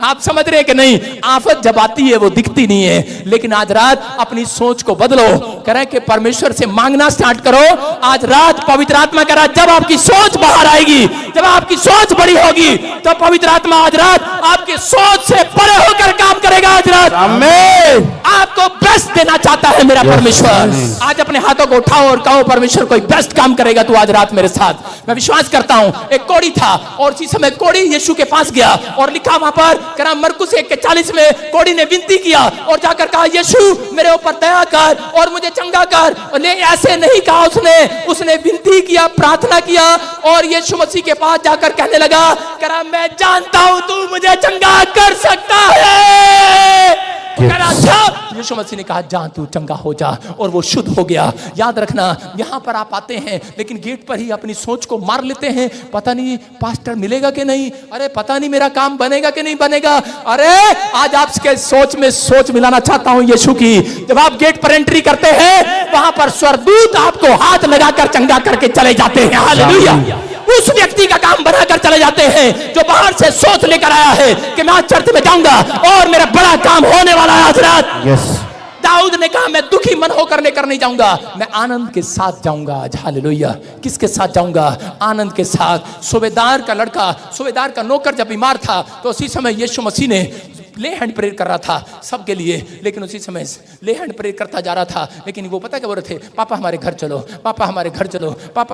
आप समझ रहे कि नहीं? आफत जब आती है वो दिखती नहीं है। लेकिन आज रात अपनी सोच को बदलो, करें कि परमेश्वर से मांगना स्टार्ट करो। आज रात पवित्र आत्मा कह रहा जब आपकी सोच बाहर आएगी, जब आपकी सोच बड़ी होगी, तो पवित्र आत्मा आज रात आपकी सोच से परे होकर काम करेगा। आज रात आमीन। आपको बेस्ट देना चाहता है मेरा परमेश्वर। आज अपने हाथों को उठाओ और कहो परमेश्वर कोई बेस्ट काम करेगा तू आज रात मेरे साथ। मैं विश्वास करता हूं। एक कोढ़ी था और इसी समय कोढ़ी यीशु के पास गया और लिखा वहां पर, करा मरकुस 1:40 में कोढ़ी ने विनती किया और जाकर कहा यीशु मेरे ऊपर दया कर और मुझे चंगा कर। ऐसे नहीं कहा उसने विनती किया, प्रार्थना किया और यीशु मसीह के पास जाकर कहने लगा, करा मैं जानता हूं तू मुझे चंगा कर सकता है। यीशु मसीह ने कहा जा तू चंगा हो जा, और वो शुद्ध हो गया। याद रखना, यहाँ पर आप आते हैं लेकिन गेट पर ही अपनी सोच को मार लेते हैं। पता नहीं पास्टर मिलेगा कि नहीं, अरे पता नहीं मेरा काम बनेगा कि नहीं बनेगा। अरे आज आपके सोच में सोच मिलाना चाहता हूं यीशु की। जब आप गेट पर एंट्री करते हैं वहां पर स्वर्गदूत आपको हाथ लगाकर चंगा करके चले जाते हैं। हालेलुया। उस व्यक्ति का काम बनाकर चले जाते हैं जो बाहर से सोच लेकर आया है कि मैं आज चर्च में जाऊंगा और मेरा बड़ा काम होने वाला है। हजरत यस, दाऊद ने कहा मैं दुखी मन होकर लेकर नहीं जाऊंगा, मैं आनंद के साथ जाऊंगा। हालेलुया। किसके साथ जाऊंगा? आनंद के साथ। सूबेदार का लड़का, सूबेदार का नौकर जब बीमार था तो उसी समय यीशु मसीह ने ले हैंड प्रेयर कर रहा था सबके लिए, लेकिन उसी समय ले हैंड प्रेयर करता जा रहा था। लेकिन वो पता क्या बोल रहे थे? पापा हमारे घर चलो, पापा हमारे घर चलो, पापा